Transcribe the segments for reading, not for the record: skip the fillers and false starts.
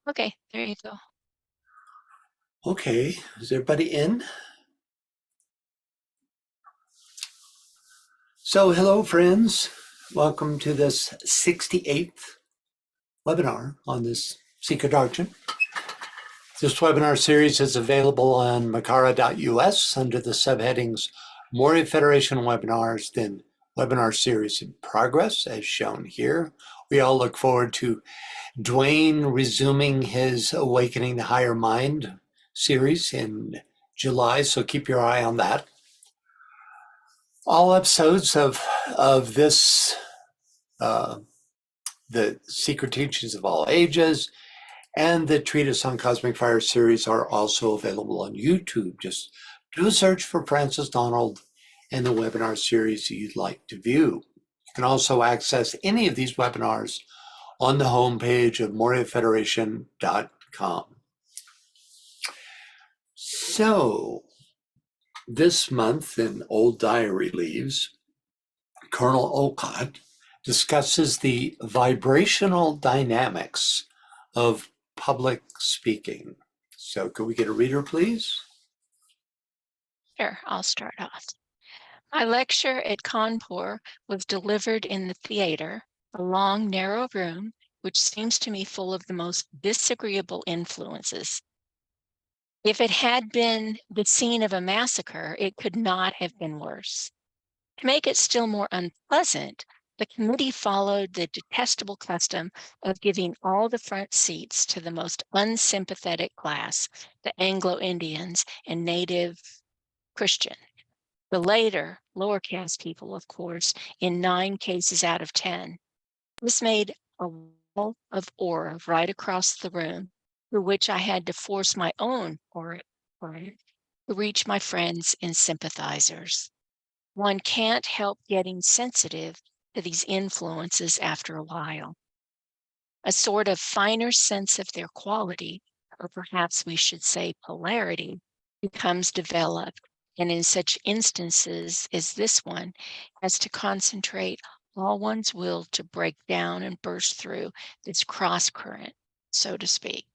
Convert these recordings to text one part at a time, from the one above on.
Okay, there you go. Okay, is everybody in? So hello friends, welcome to this 68th webinar on this Secret Doctrine. This webinar series is available on makara.us under the subheadings More Federation webinars than webinar series in progress as shown here. We all look forward to Dwayne resuming his Awakening the Higher Mind series in July, so keep your eye on that. All episodes of this, the Secret Teachings of All Ages and the Treatise on Cosmic Fire series are also available on YouTube. Just do a search for Francis Donald and the webinar series you'd like to view. You can also access any of these webinars on the homepage of moriafederation.com. So this month in Old Diary Leaves, Colonel Olcott discusses the vibrational dynamics of public speaking. So could we get a reader, please? Sure, I'll start off. My lecture at Kanpur was delivered in the theater, a long, narrow room, which seems to me full of the most disagreeable influences. If it had been the scene of a massacre, it could not have been worse. To make it still more unpleasant, the committee followed the detestable custom of giving all the front seats to the most unsympathetic class, the Anglo-Indians and native Christian. The later, lower caste people, of course, in 9 cases out of 10. This made a wall of aura right across the room, through which I had to force my own aura to reach my friends and sympathizers. One can't help getting sensitive to these influences after a while. A sort of finer sense of their quality, or perhaps we should say polarity, becomes developed, and in such instances as this one, as to concentrate all one's will to break down and burst through this cross current, so to speak.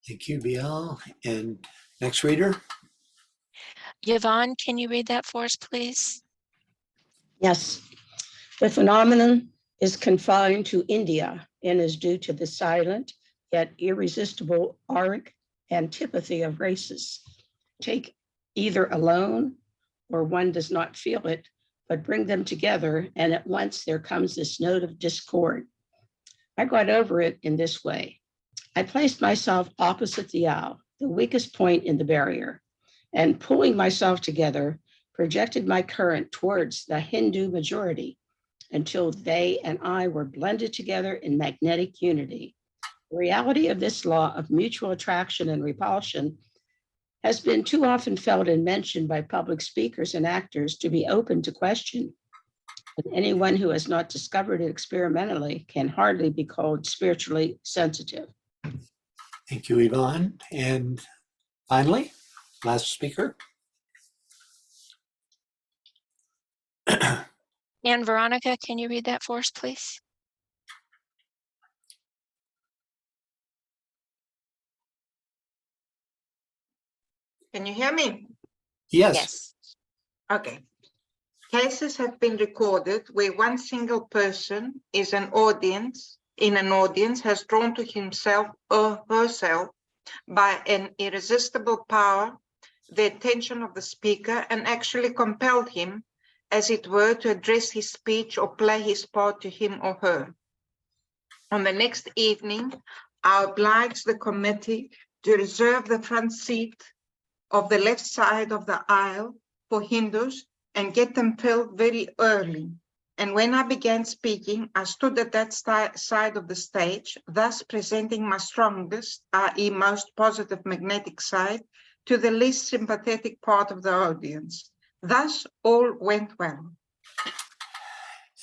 Thank you, Bial. And next reader. Yvonne, can you read that for us, please? Yes. The phenomenon is confined to India and is due to the silent yet irresistible auric antipathy of races. Take either alone or one does not feel it, but bring them together and at once there comes this note of discord. I got over it in this way. I placed myself opposite the owl, the weakest point in the barrier, and pulling myself together, projected my current towards the Hindu majority until they and I were blended together in magnetic unity. The reality of this law of mutual attraction and repulsion has been too often felt and mentioned by public speakers and actors to be open to question. But anyone who has not discovered it experimentally can hardly be called spiritually sensitive. Thank you, Yvonne. And finally, last speaker. And Veronica, can you read that for us, please? Can you hear me? Yes. Okay. Cases have been recorded where one single person is in an audience has drawn to himself or herself by an irresistible power the attention of the speaker and actually compelled him, as it were, to address his speech or play his part to him or her. On the next evening, I obliged the committee to reserve the front seat of the left side of the aisle for Hindus and get them filled very early. And when I began speaking, I stood at that side of the stage, thus presenting my strongest, i.e. most positive magnetic side, to the least sympathetic part of the audience. Thus, all went well.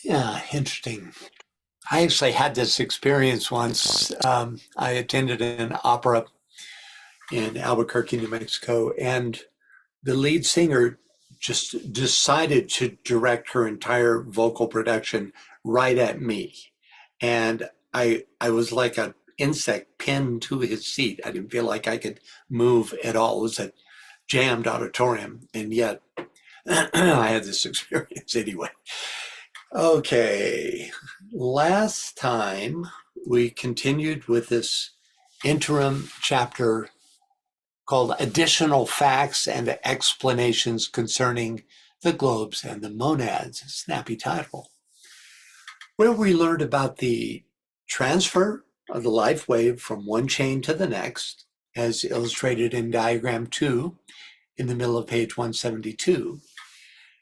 Yeah, interesting. I actually had this experience once. I attended an opera in Albuquerque, New Mexico, and the lead singer just decided to direct her entire vocal production right at me. And I was like an insect pinned to his seat. I didn't feel like I could move at all. It was a jammed auditorium, and yet I had this experience anyway. Okay, last time we continued with this interim chapter called Additional Facts and Explanations Concerning the Globes and the Monads. Snappy title. Where we learned about the transfer of the life wave from one chain to the next, as illustrated in diagram 2 in the middle of page 172.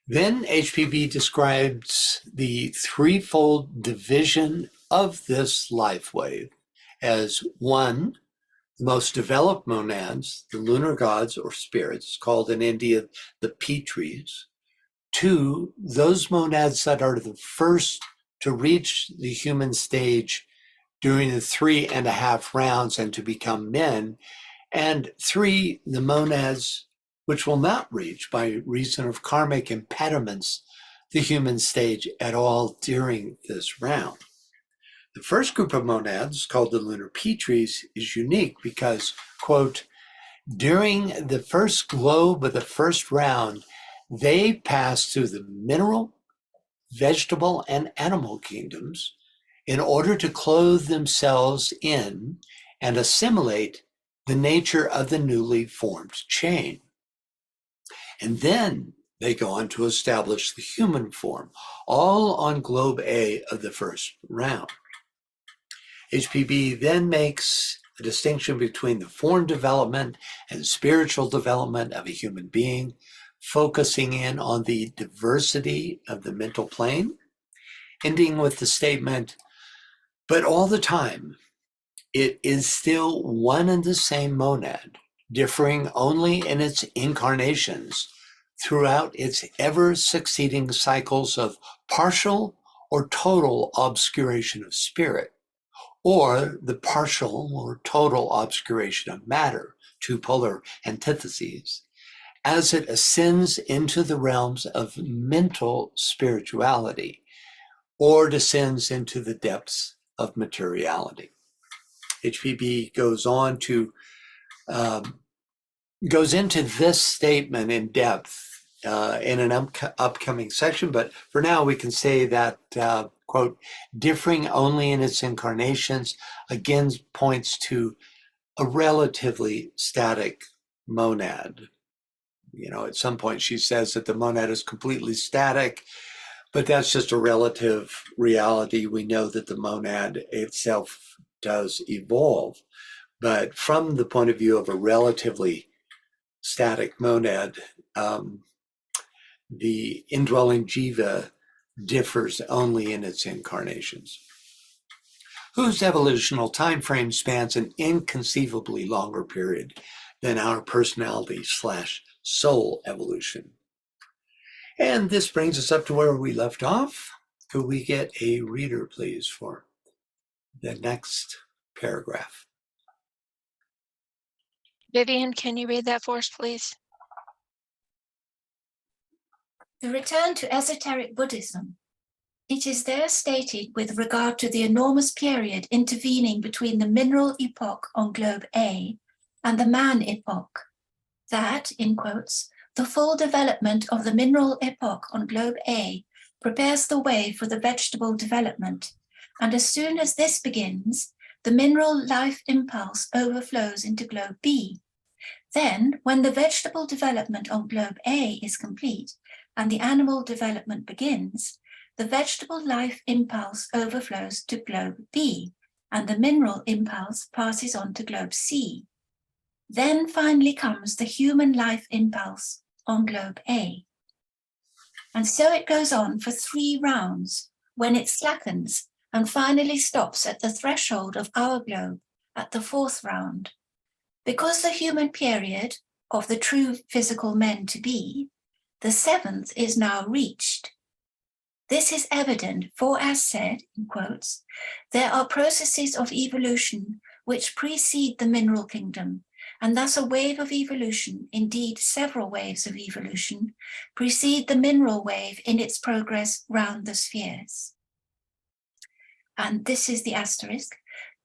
Then HPB describes the threefold division of this life wave as 1, the most developed monads, the lunar gods or spirits, called in India the Pitris. 2, those monads that are the first to reach the human stage during the 3.5 rounds and to become men. And 3, the monads which will not reach by reason of karmic impediments the human stage at all during this round. The first group of monads, called the lunar Pitris, is unique because, quote, during the first globe of the first round, they pass through the mineral, vegetable, and animal kingdoms in order to clothe themselves in and assimilate the nature of the newly formed chain. And then they go on to establish the human form, all on globe A of the first round. HPB then makes a distinction between the form development and spiritual development of a human being, focusing in on the diversity of the mental plane, ending with the statement, but all the time, it is still one and the same monad, differing only in its incarnations throughout its ever-succeeding cycles of partial or total obscuration of spirit, or the partial or total obscuration of matter, two polar antitheses, as it ascends into the realms of mental spirituality, or descends into the depths of materiality. HPB goes on to goes into this statement in depth in an upcoming section, but for now we can say that, quote, differing only in its incarnations, again points to a relatively static monad. You know, at some point she says that the monad is completely static, but that's just a relative reality. We know that the monad itself does evolve, but from the point of view of a relatively static monad, the indwelling jiva differs only in its incarnations, whose evolutional time frame spans an inconceivably longer period than our personality/soul evolution. And this brings us up to where we left off. Could we get a reader, please, for the next paragraph? Vivian, can you read that for us, please? The return to esoteric Buddhism. It is there stated with regard to the enormous period intervening between the mineral epoch on globe A and the man epoch, that, in quotes, the full development of the mineral epoch on globe A prepares the way for the vegetable development, and as soon as this begins, the mineral life impulse overflows into globe B. Then, when the vegetable development on globe A is complete and the animal development begins, the vegetable life impulse overflows to globe B, and the mineral impulse passes on to globe C. Then finally comes the human life impulse on globe A. And so it goes on for 3 rounds, when it slackens and finally stops at the threshold of our globe at the 4th round. Because the human period of the true physical men to be, the 7th is now reached. This is evident, for as said, in quotes, there are processes of evolution which precede the mineral kingdom, and thus a wave of evolution, indeed several waves of evolution, precede the mineral wave in its progress round the spheres. And this is the asterisk.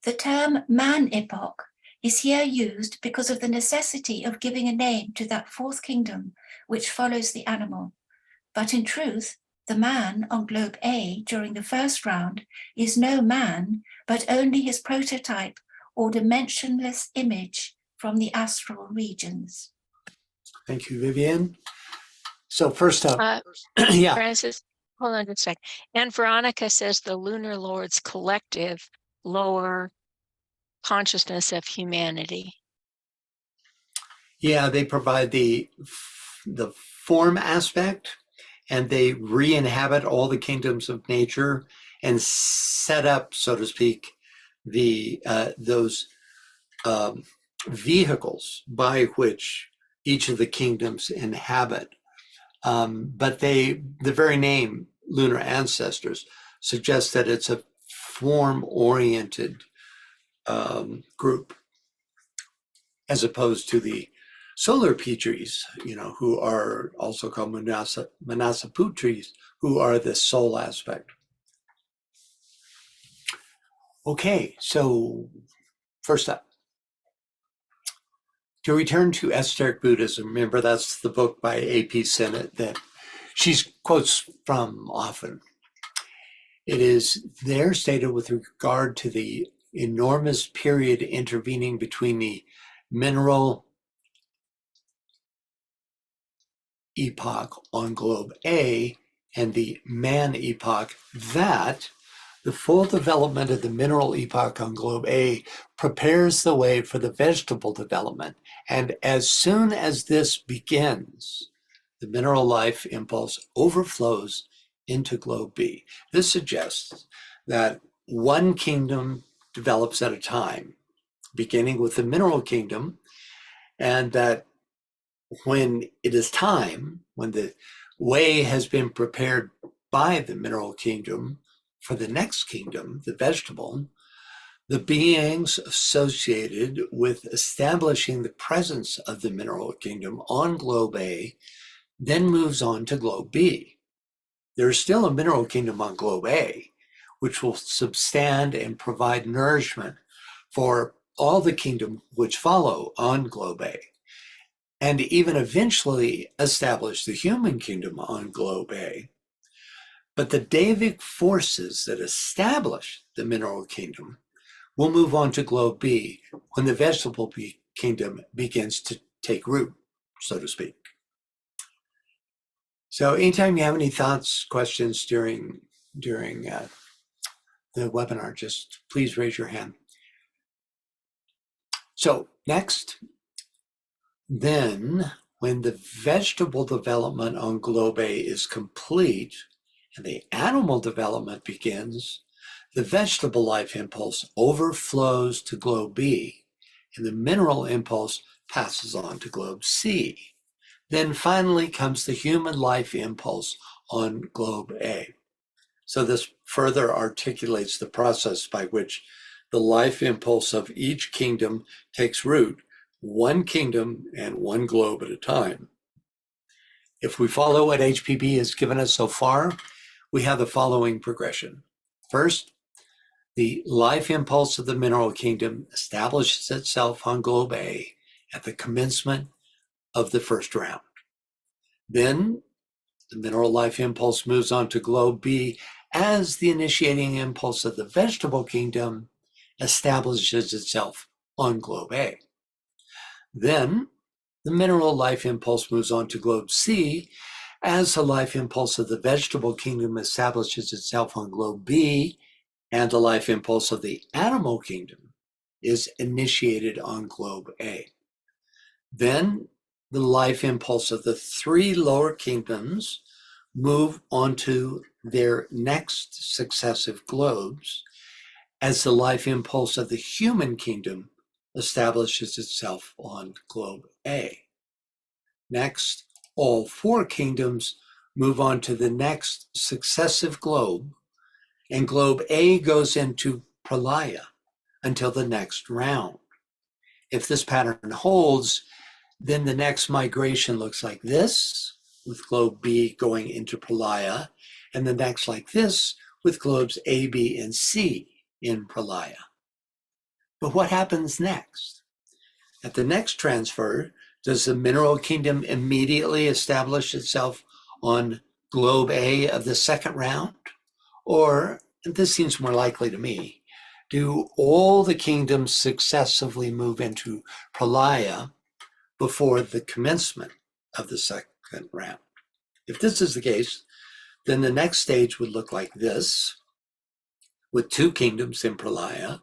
The term man epoch is here used because of the necessity of giving a name to that fourth kingdom which follows the animal. But in truth, the man on globe A during the first round is no man, but only his prototype or dimensionless image from the astral regions. Thank you, Vivian. So first up, Uh, yeah, Francis, hold on just a sec. And Veronica says the lunar lords collective lower consciousness of humanity. yeah, they provide the form aspect, and they re-inhabit all the kingdoms of nature and set up, so to speak, the those vehicles by which each of the kingdoms inhabit. But the very name lunar ancestors suggests that it's a form-oriented group, as opposed to the solar Petries, who are also called Manasaputris, who are the soul aspect. Okay, so first up, to return to esoteric Buddhism, remember that's the book by A.P. Sennett that she quotes from often. It is there stated with regard to the enormous period intervening between the mineral epoch on globe A and the man epoch that the full development of the mineral epoch on globe A prepares the way for the vegetable development. And as soon as this begins, the mineral life impulse overflows into globe B. This suggests that one kingdom develops at a time, beginning with the mineral kingdom, and that when it is time, when the way has been prepared by the mineral kingdom for the next kingdom, the vegetable, the beings associated with establishing the presence of the mineral kingdom on globe A then moves on to globe B. There is still a mineral kingdom on globe A, which will substand and provide nourishment for all the kingdom which follow on globe A, and even eventually establish the human kingdom on globe A. But the Davic forces that establish the mineral kingdom will move on to globe B when the vegetable kingdom begins to take root, so to speak. So anytime you have any thoughts, questions during the webinar, just please raise your hand. So next, then when the vegetable development on globe A is complete and the animal development begins, the vegetable life impulse overflows to globe B and the mineral impulse passes on to globe C. Then finally comes the human life impulse on globe A. So this further articulates the process by which the life impulse of each kingdom takes root, one kingdom and one globe at a time. If we follow what HPB has given us so far, we have the following progression. First, the life impulse of the mineral kingdom establishes itself on globe A at the commencement of the first round. Then the mineral life impulse moves on to globe B as the initiating impulse of the vegetable kingdom establishes itself on globe A. Then the mineral life impulse moves on to globe C as the life impulse of the vegetable kingdom establishes itself on globe B, and the life impulse of the animal kingdom is initiated on globe A. Then the life impulse of the three lower kingdoms move onto their next successive globes as the life impulse of the human kingdom establishes itself on globe A. Next, all four kingdoms move on to the next successive globe, and globe A goes into pralaya until the next round. If this pattern holds, then the next migration looks like this, with globe B going into pralaya, and the next like this, with globes A, B, and C in pralaya. But what happens next? At the next transfer, does the mineral kingdom immediately establish itself on globe A of the second round? Or, and this seems more likely to me, do all the kingdoms successively move into pralaya before the commencement of the second round? If this is the case, then the next stage would look like this, with 2 kingdoms in pralaya,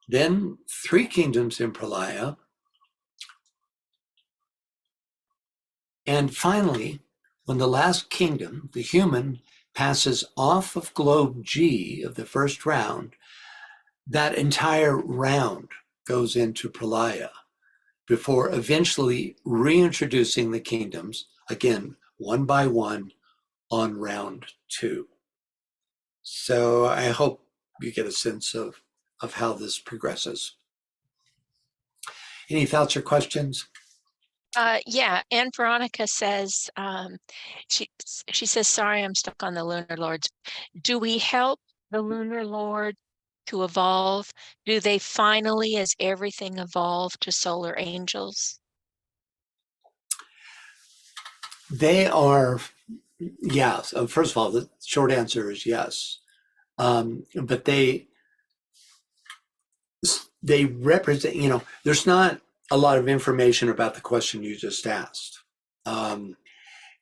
then 3 kingdoms in pralaya, and finally, when the last kingdom, the human, passes off of globe G of the first round, that entire round goes into pralaya before eventually reintroducing the kingdoms, again, one by one, on round 2. So I hope you get a sense of how this progresses. Any thoughts or questions? Yeah, and Veronica says, she says, sorry, I'm stuck on the Lunar Lords. Do we help the Lunar Lord to evolve? Do they finally, as everything, evolve to solar angels? They are, yes. First of all, the short answer is yes. But they represent, there's not a lot of information about the question you just asked.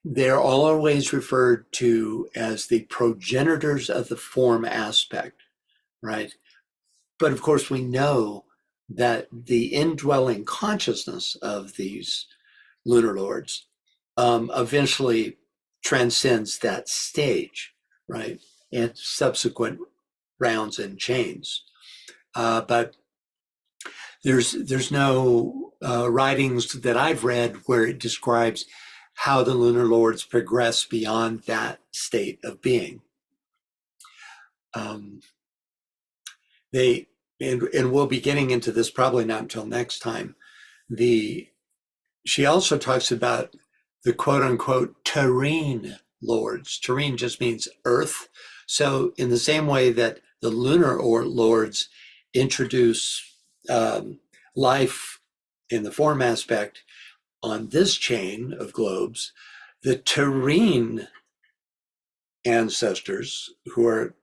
They're always referred to as the progenitors of the form aspect, right? But of course, we know that the indwelling consciousness of these lunar lords eventually transcends that stage, right? And subsequent rounds and chains. But there's no writings that I've read where it describes how the lunar lords progress beyond that state of being. And we'll be getting into this probably not until next time. She also talks about the quote unquote terrene lords. Terrene just means earth. So in the same way that the lunar lords introduce life in the form aspect on this chain of globes, the terrene ancestors, who are,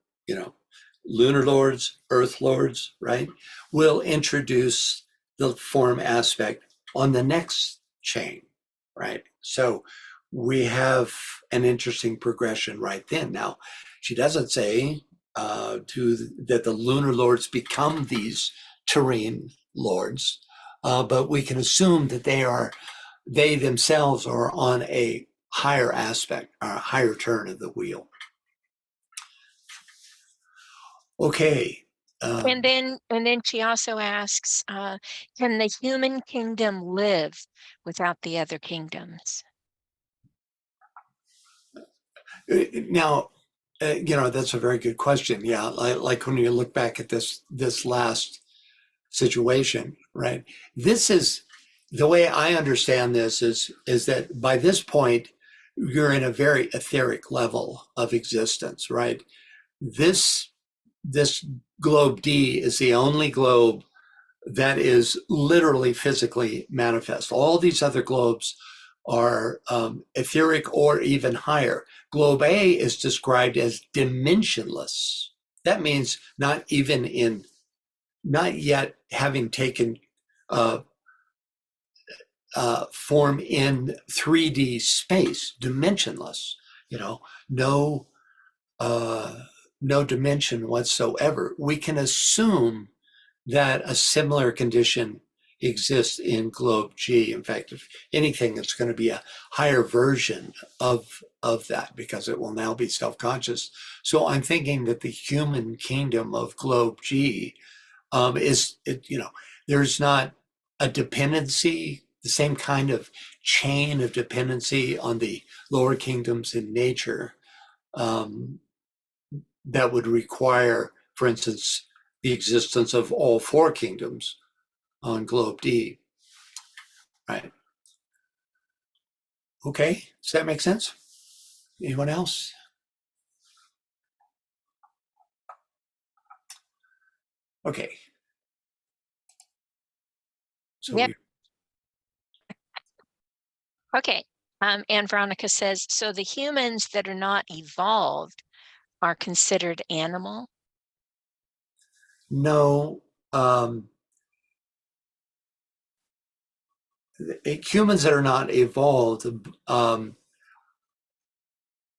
lunar lords, earth lords, right, will introduce the form aspect on the next chain, right? So we have an interesting progression right then. Now, she doesn't say that the lunar lords become these terrene lords, but we can assume that they themselves are on a higher aspect, or a higher turn of the wheel. Okay. And then she also asks, can the human kingdom live without the other kingdoms? Now, that's a very good question. Yeah, like when you look back at this last situation, right? This is the way I understand this is that by this point you're in a very etheric level of existence, right? This globe D is the only globe that is literally physically manifest. All these other globes are etheric or even higher. Globe A is described as dimensionless. That means not yet having taken form in 3D space, dimensionless, no no dimension whatsoever. We can assume that a similar condition exists in globe G. In fact, if anything, it's going to be a higher version of that because it will now be self-conscious. So I'm thinking that the human kingdom of globe G there's not a dependency, the same kind of chain of dependency on the lower kingdoms in nature that would require, for instance, the existence of all 4 kingdoms on globe D, right? Okay, does that make sense? Anyone else? Okay. So Yep. Okay. And Veronica says, so the humans that are not evolved are considered animal? no, humans that are not evolved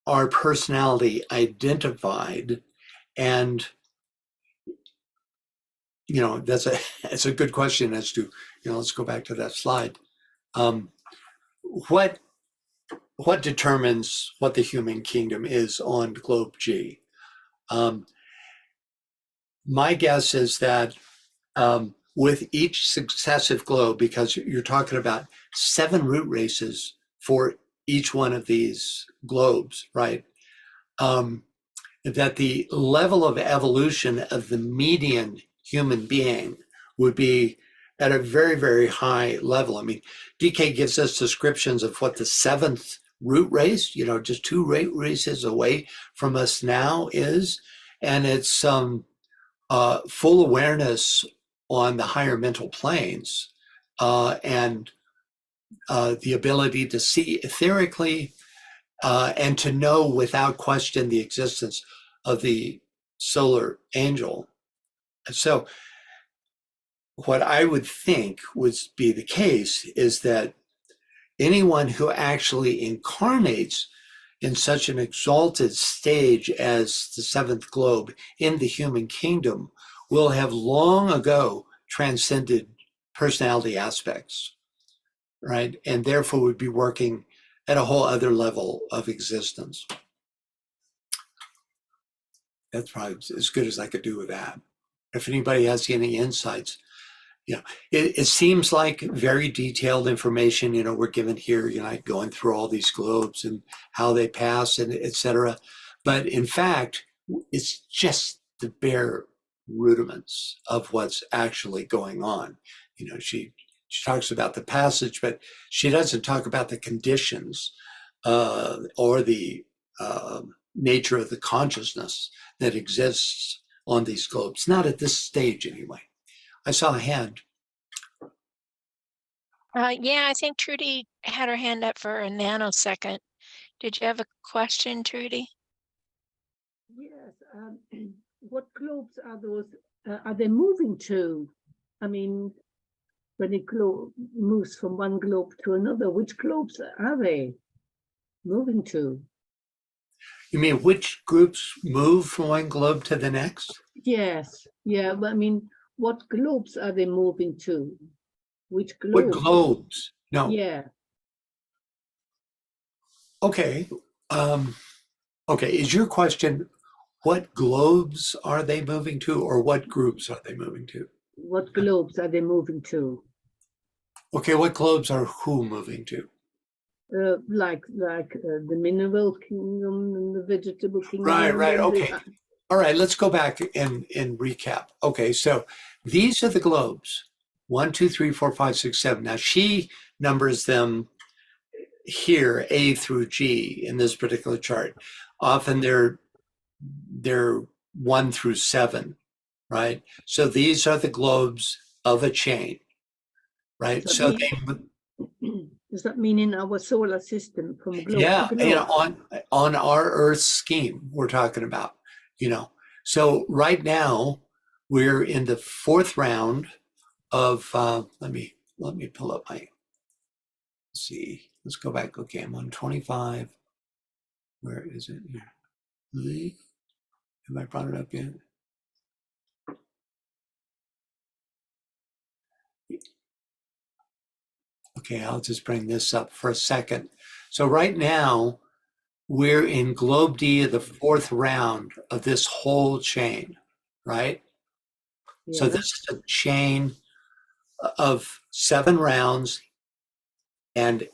are personality identified, and that's a good question as to, let's go back to that slide. What determines what the human kingdom is on globe G? My guess is that with each successive globe, because you're talking about 7 root races for each one of these globes, right? That the level of evolution of the median human being would be at a very, very high level. I mean, DK gives us descriptions of what the 7th root race, just 2 races away from us now is. And it's full awareness on the higher mental planes and the ability to see etherically and to know without question the existence of the solar angel. So what I would think would be the case is that anyone who actually incarnates in such an exalted stage as the 7th globe in the human kingdom will have long ago transcended personality aspects, right? And therefore would be working at a whole other level of existence. That's probably as good as I could do with that. If anybody has any insights, it seems like very detailed information, we're given here, going through all these globes and how they pass and et cetera. But in fact, it's just the bare rudiments of what's actually going on. She talks about the passage, but she doesn't talk about the conditions or the nature of the consciousness that exists on these globes. Not at this stage, anyway. I saw a hand. Yeah, I think Trudy had her hand up for a nanosecond. Did you have a question, Trudy? Yes. What globes are those? Are they moving to? I mean, when it moves from one globe to another, which globes are they moving to? You mean which groups move from one globe to the next? Yes. Yeah. But I mean, what globes are they moving to? Which What globes? globes? No. Yeah. Okay. Okay. Is your question what globes are they moving to, or what groups are they moving to? What globes are they moving to? Okay. What globes are who moving to? Like the mineral kingdom and the vegetable kingdom. Right. And Okay. All right. Let's go back and recap. Okay. So these are the globes. 1, 2, 3, 4, 5, 6, 7. Now she numbers them here, A through G, in this particular chart. Often they're 1 through 7, right? So these are the globes of a chain, right? So does that mean in our solar system from globe yeah, to globe? on our Earth scheme we're talking about, So right now we're in the 4th round of let me pull up let's see. Let's go back. Okay, I'm on 25. Where is it here? Have I brought it up yet? Okay, I'll just bring this up for a second. So right now, we're in Globe D of the 4th round of this whole chain, right? Yeah. So this is a chain of 7 rounds, and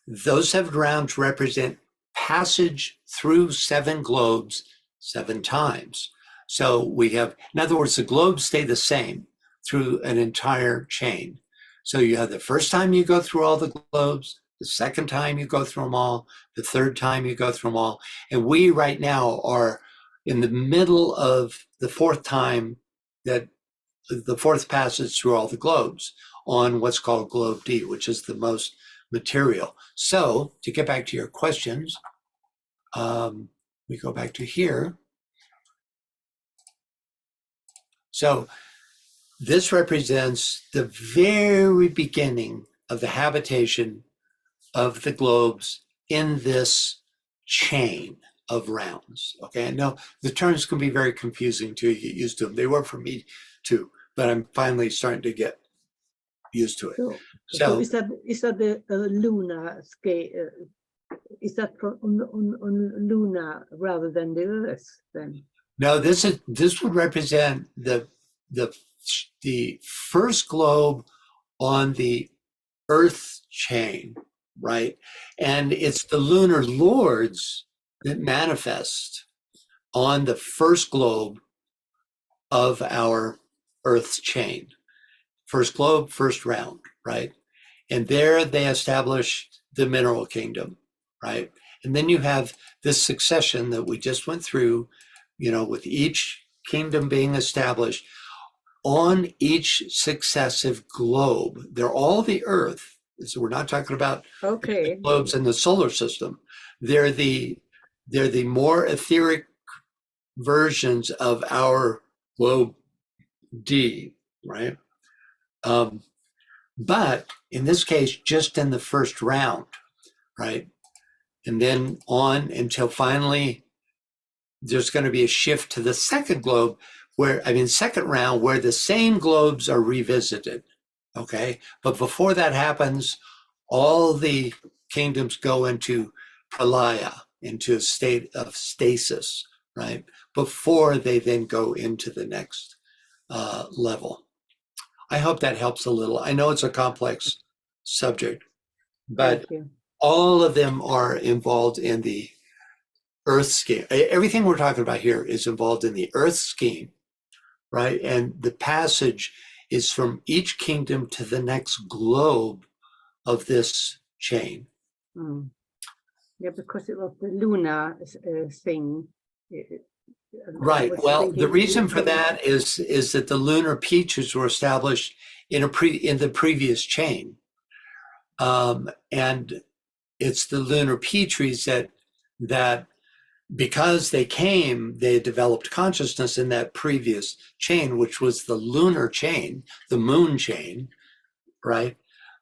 those 7 rounds represent passage through 7 globes 7 times. So we have, in other words, the globes stay the same through an entire chain. So you have the first time you go through all the globes, the second time you go through them all, the third time you go through them all. And we right now are in the middle of the 4th time that the fourth passage through all the globes on what's called globe D, which is the most material. So to get back to your questions, we go back to here. So this represents the very beginning of the habitation of the globes in this chain of rounds. Okay, I know the terms can be very confusing to get used to them. They were for me too, but I'm finally starting to get used to it. So is that the lunar scale? Is that on Luna rather than the Earth then? No, this would represent the first globe on the Earth chain, right? And it's the lunar lords that manifest on the first globe of our Earth's chain. First globe, first round, right? And there they establish the mineral kingdom, right? And then you have this succession that we just went through, you know, with each kingdom being established on each successive globe. They're all the Earth. So we're not talking about Okay. globes in the solar system. They're the more etheric versions of our globe D, right? But in this case, just in the first round, right? And then on until finally there's going to be a shift to the second globe second round where the same globes are revisited. Okay. But before that happens, all the kingdoms go into pralaya, into a state of stasis, right? Before they then go into the next level. I hope that helps a little. I know it's a complex subject, but all of them are involved in the Earth scheme. Everything we're talking about here is involved in the Earth scheme, right? And the passage is from each kingdom to the next globe of this chain. Mm. Yeah, because it was the lunar thing. Right. Well, the reason for that is that the lunar peaches were established in the previous chain, and it's the lunar Petries that because they developed consciousness in that previous chain, which was the lunar chain, the moon chain, right?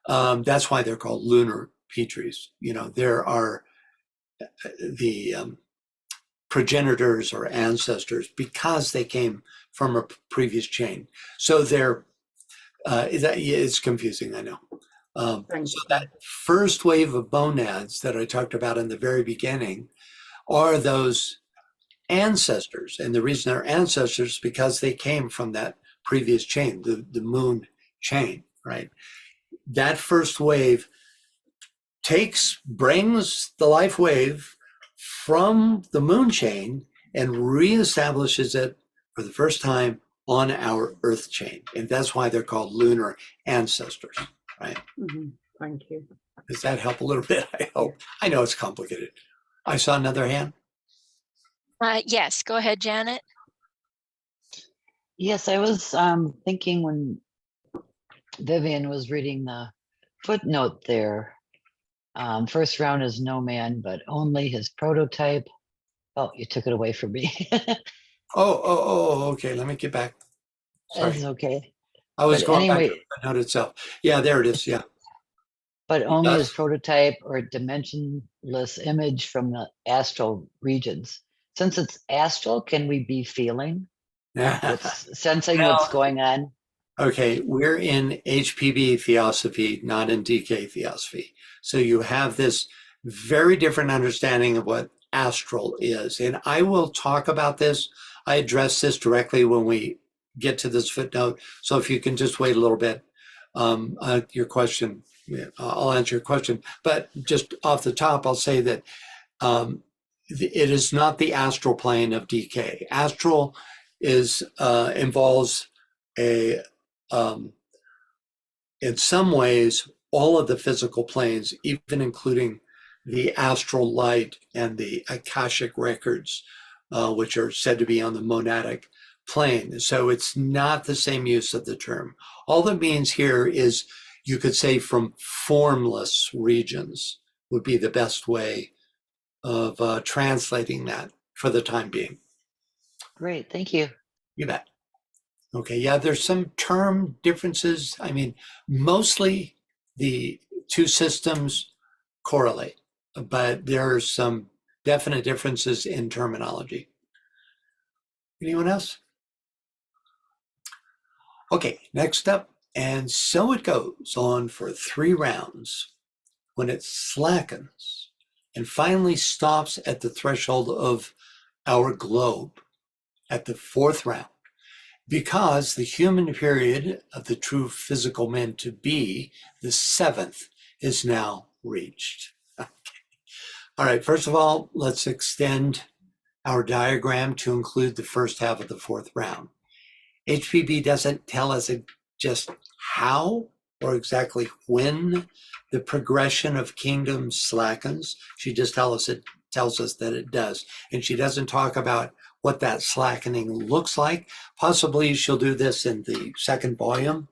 That's why they're called lunar Petries. You know, there are the progenitors or ancestors because they came from a previous chain. So it's confusing, I know. So that first wave of monads that I talked about in the very beginning are those ancestors. And the reason they're ancestors is because they came from that previous chain, the moon chain, right? That first wave brings the life wave from the moon chain and reestablishes it for the first time on our Earth chain. And that's why they're called lunar ancestors, right? Mm-hmm. Thank you. Does that help a little bit? I hope. I know it's complicated. I saw another hand. Yes, go ahead, Janet. Yes, I was thinking when Vivian was reading the footnote there, first round is no man, but only his prototype. Oh, you took it away from me. Okay. Let me get back. Sorry. That's okay. I was But going back anyway, to the note itself. Yeah, there it is. Yeah. but only Yes. his prototype or dimensionless image from the astral regions. Since it's astral, can we be feeling what's sensing what's going on? Okay, we're in HPB theosophy, not in DK theosophy. So you have this very different understanding of what astral is. And I will talk about this. I address this directly when we get to this footnote. So if you can just wait a little bit, your question, I'll answer your question. But just off the top, I'll say that it is not the astral plane of DK. Astral involves in some ways, all of the physical planes, even including the astral light and the Akashic records, which are said to be on the monadic plane. So it's not the same use of the term. All that means here is you could say from formless regions would be the best way of translating that for the time being. Great, thank you. You bet. Okay, yeah, there's some term differences. I mean, mostly the two systems correlate, but there are some definite differences in terminology. Anyone else? Okay, next up, and so it goes on for 3 rounds when it slackens and finally stops at the threshold of our globe at the 4th round. Because the human period of the true physical meant to be, the 7th, is now reached. Okay. All right, first of all, let's extend our diagram to include the first half of the 4th round. HPB doesn't tell us just how or exactly when the progression of kingdoms slackens. She just tells us that it does. And she doesn't talk about what that slackening looks like. Possibly she'll do this in the 2nd volume.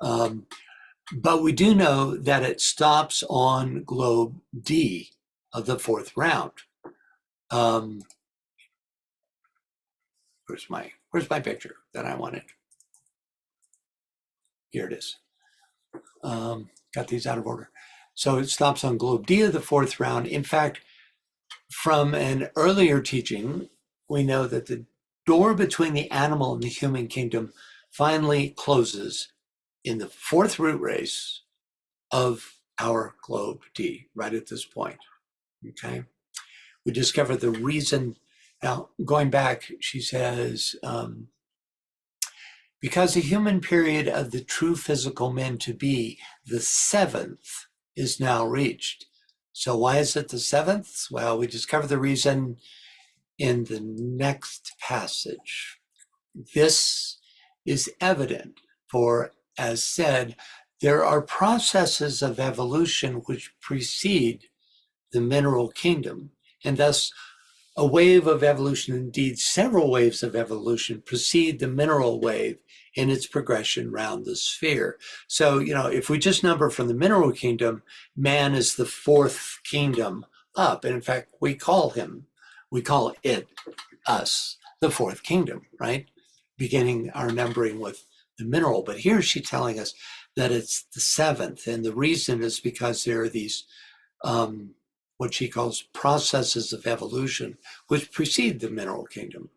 But we do know that it stops on globe D of the 4th round. Where's my picture that I wanted? Here it is. Got these out of order. So it stops on globe D of the 4th round. In fact, from an earlier teaching, we know that the door between the animal and the human kingdom finally closes in the 4th root race of our globe D, right at this point. Okay. We discover the reason. Now, going back, she says, because the human period of the true physical meant to be, the 7th, is now reached. So why is it the 7th? Well, we discover the reason in the next passage. This is evident, for, as said, there are processes of evolution which precede the mineral kingdom, and thus a wave of evolution, indeed several waves of evolution, precede the mineral wave in its progression around the sphere. So, if we just number from the mineral kingdom, man is the 4th kingdom up. And in fact, we call it, us, the 4th kingdom, right? Beginning our numbering with the mineral. But here she's telling us that it's the 7th. And the reason is because there are these, what she calls processes of evolution, which precede the mineral kingdom.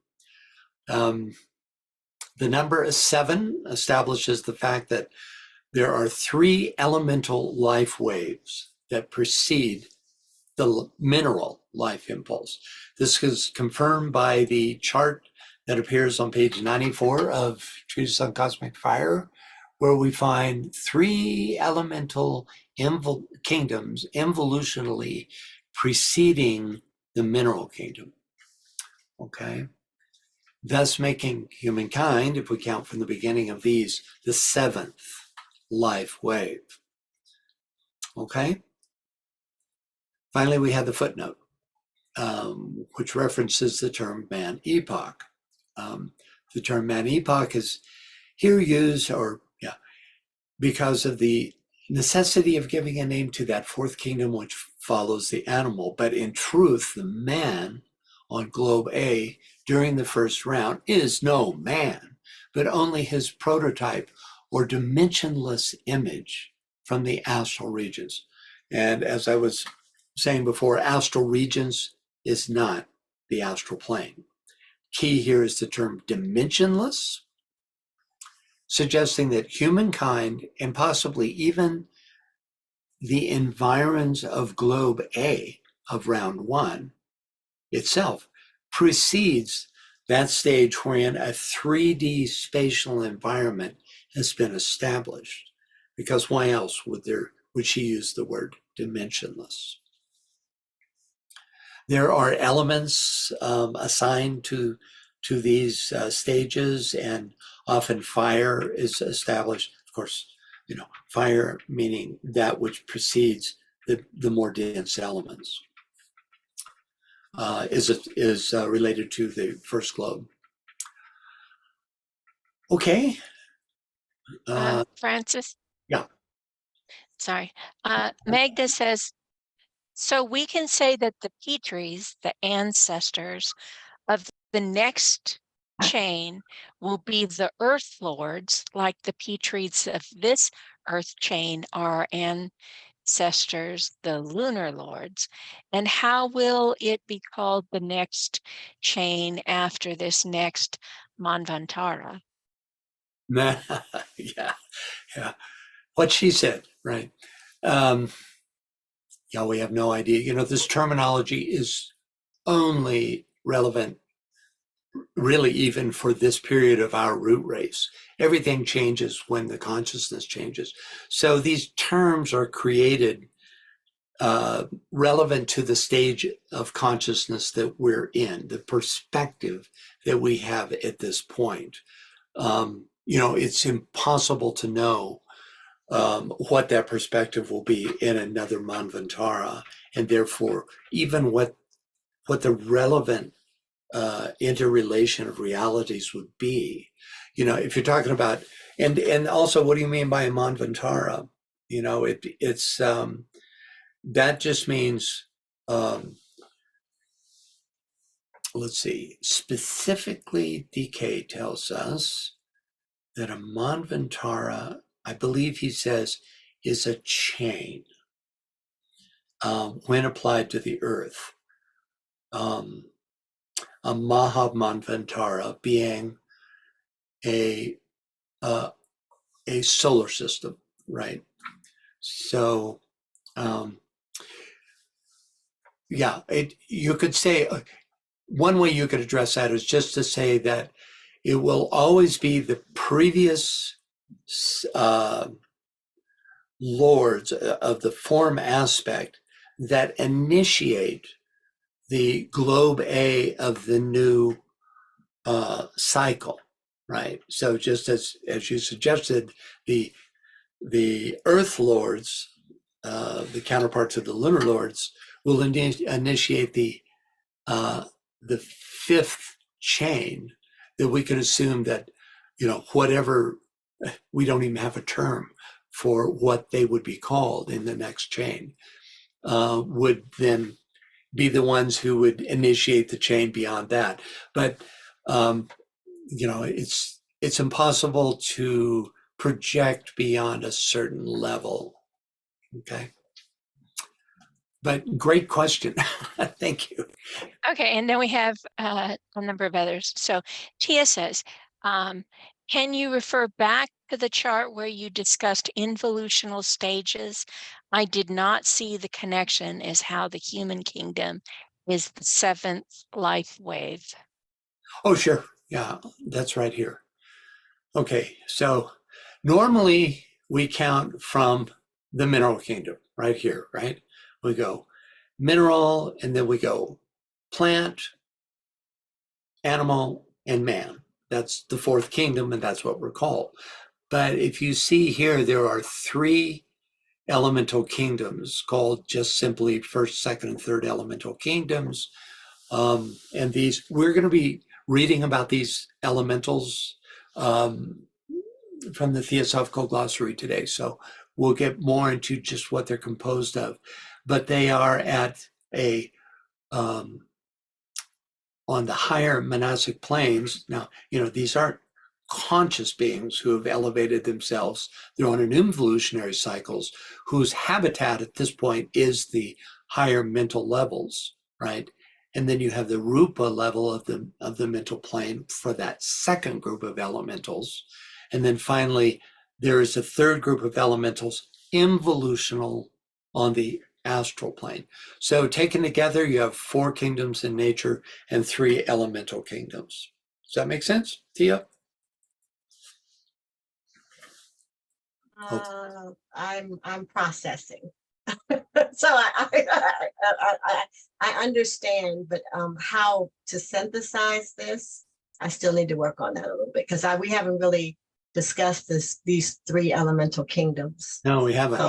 The number 7 establishes the fact that there are 3 elemental life waves that precede the mineral life impulse. This is confirmed by the chart that appears on page 94 of Treatise on Cosmic Fire, where we find 3 elemental kingdoms involutionally preceding the mineral kingdom. Okay. Thus making humankind, if we count from the beginning of these, the 7th life wave. Okay? Finally, we have the footnote, which references the term man epoch. The term man epoch is here used, because of the necessity of giving a name to that 4th kingdom which follows the animal. But in truth, the man on globe A during the 1st round is no man, but only his prototype or dimensionless image from the astral regions. And as I was saying before, astral regions is not the astral plane. Key here is the term dimensionless, suggesting that humankind and possibly even the environs of globe A of round 1 itself precedes that stage wherein a 3D spatial environment has been established. Because why else would she use the word dimensionless? There are elements assigned to these stages, and often fire is established. Of course, fire meaning that which precedes the more dense elements. Is related to the first globe. Okay. Francis? Yeah. Sorry. Magda says, so we can say that the Petries, the ancestors of the next chain, will be the Earth Lords, like the Petries of this Earth chain are ancestors, the Lunar Lords. And how will it be called the next chain after this next Manvantara? Yeah, yeah. What she said, right? Yeah, we have no idea. You know, this terminology is only relevant really even for this period of our root race. Everything changes when the consciousness changes. So these terms are created relevant to the stage of consciousness that we're in, the perspective that we have at this point. You know, it's impossible to know what that perspective will be in another Manvantara, and therefore even what the relevant interrelation of realities would be. You know, if you're talking about, and also, what do you mean by a Manvantara? You know, it's that just means, let's see, specifically DK tells us that a Manvantara, I believe he says, is a chain when applied to the earth. A Mahamanvantara being a solar system, right? So, yeah, you could say one way you could address that is just to say that it will always be the previous lords of the form aspect that initiate the globe A of the new cycle, right? So just as you suggested, the Earth Lords, the counterparts of the Lunar Lords, will initiate the fifth chain that we can assume that, you know, whatever, we don't even have a term for what they would be called in the next chain, would then be the ones who would initiate the chain beyond that. But, you know, it's impossible to project beyond a certain level. Okay. But great question. Thank you. Okay, and then we have a number of others. So Tia says, can you refer back to the chart where you discussed involutional stages? I did not see the connection as how the human kingdom is the seventh life wave. Oh, sure. Yeah, that's right here. Okay, so normally we count from the mineral kingdom right here, right? We go mineral, and then we go plant, animal, and man. That's the fourth kingdom, and that's what we're called. But if you see here, there are three elemental kingdoms called just simply first, second, and third elemental kingdoms. And these, we're going to be reading about these elementals from the Theosophical Glossary today. So we'll get more into just what they're composed of. But they are at a on the higher monastic planes. Now, you know, these aren't conscious beings who have elevated themselves. They're on an involutionary cycles whose habitat at this point is the higher mental levels, right? And then you have the rupa level of the mental plane for that second group of elementals. And then finally, there is a third group of elementals involutional on the astral plane. So taken together, you have four kingdoms in nature and three elemental kingdoms. Does that make sense, Tia? I'm processing. So I understand, but how to synthesize this, I still need to work on that a little bit, because we haven't really discussed these three elemental kingdoms. No, we haven't.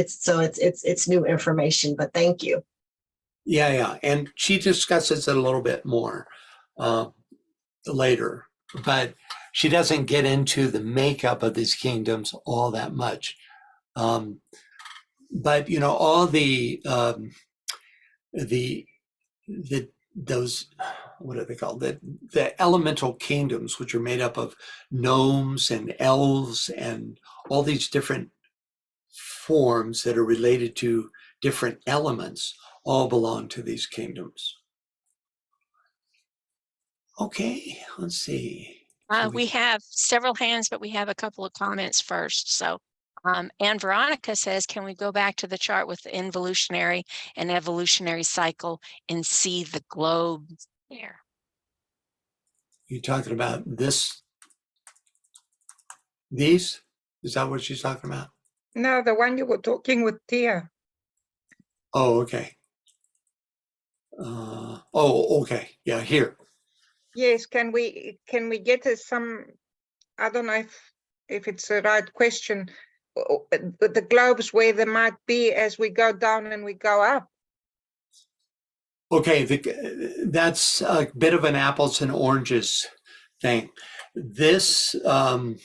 So it's new information, but thank you. Yeah. And she discusses it a little bit more later. But she doesn't get into the makeup of these kingdoms all that much. But all the those, what are they called? The elemental kingdoms, which are made up of gnomes and elves and all these different forms that are related to different elements, all belong to these kingdoms. Okay, let's see. We have several hands, but we have a couple of comments first. So Anne Veronica says, can we go back to the chart with the involutionary and evolutionary cycle and see the globe there? You talking about these? Is that what she's talking about? No, the one you were talking with Tia. Oh, okay. Okay. Yeah, here. Yes, can we get some, I don't know if it's the right question, the globes where there might be as we go down and we go up. Okay, that's a bit of an apples and oranges thing. This, all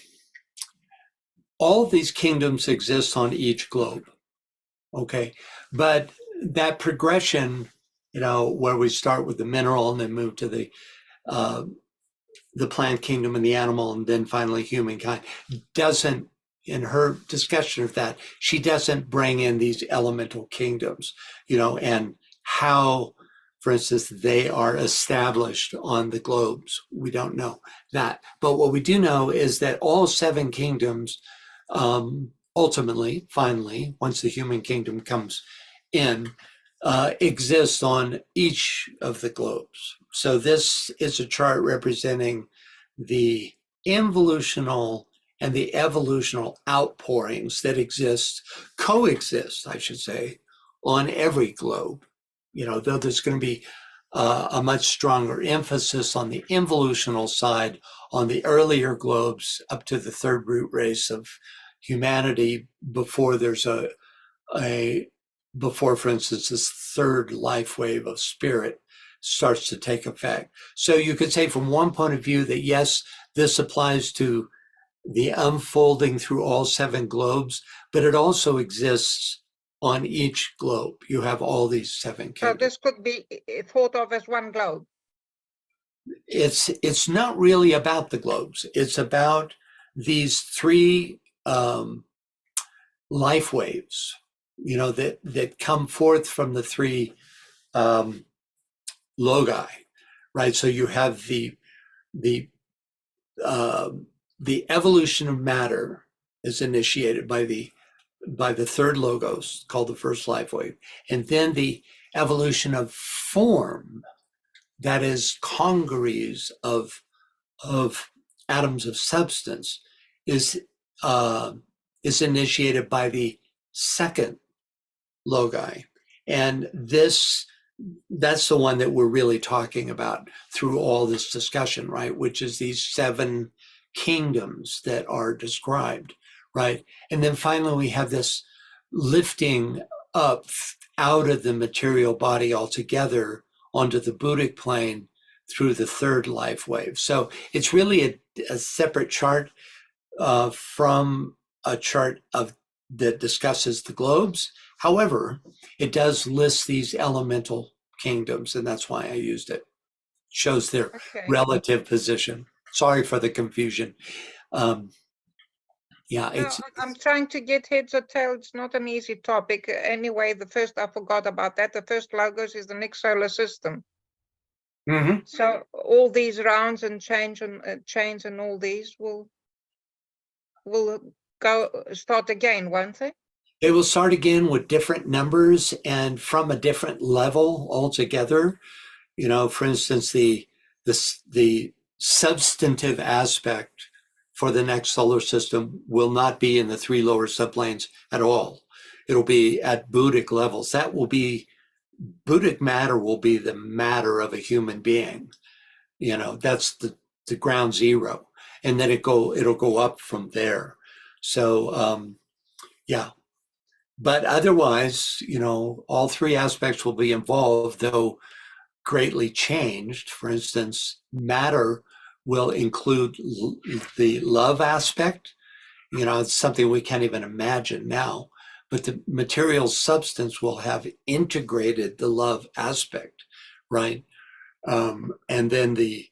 of these kingdoms exist on each globe. Okay, but that progression, where we start with the mineral and then move to the plant kingdom and the animal and then finally humankind, doesn't, in her discussion of that, she doesn't bring in these elemental kingdoms, and how, for instance, they are established on the globes. We don't know that. But what we do know is that all 7 kingdoms, ultimately, finally, once the human kingdom comes in, exist on each of the globes. So this is a chart representing the involutional and the evolutional outpourings that coexist, I should say, on every globe. Though there's going to be a much stronger emphasis on the involutional side on the earlier globes up to the 3rd root race of humanity before there's before, for instance, this 3rd life wave of spirit starts to take effect. So you could say from one point of view that yes, this applies to the unfolding through all 7 globes, but it also exists on each globe. You have all these 7 kingdoms. So this could be thought of as one globe. It's not really about the globes. It's about these 3 life waves, that come forth from the 3 logi, right? So you have the evolution of matter is initiated by the 3rd logos, called the first life wave, and then the evolution of form, that is congeries of atoms of substance, is initiated by the 2nd logi, and that's the one that we're really talking about through all this discussion, right? Which is these 7 kingdoms that are described, right? And then finally, we have this lifting up out of the material body altogether onto the Buddhic plane through the 3rd life wave. So it's really a separate chart from a chart that discusses the globes. However, it does list these elemental kingdoms, and that's why I used it. Shows their relative position. Sorry for the confusion. I'm trying to get heads or tails. It's not an easy topic. Anyway, I forgot about that. The first logos is the next solar system. Mm-hmm. So all these rounds and change and all these will start again, won't they? They will start again with different numbers and from a different level altogether. For instance, the substantive aspect for the next solar system will not be in the 3 lower subplanes at all. It'll be at Buddhic levels. Buddhic matter will be the matter of a human being. That's the ground zero. And then it'll go up from there. So, yeah. But otherwise, all 3 aspects will be involved, though greatly changed. For instance, matter will include the love aspect. It's something we can't even imagine now, but the material substance will have integrated the love aspect, right? And then the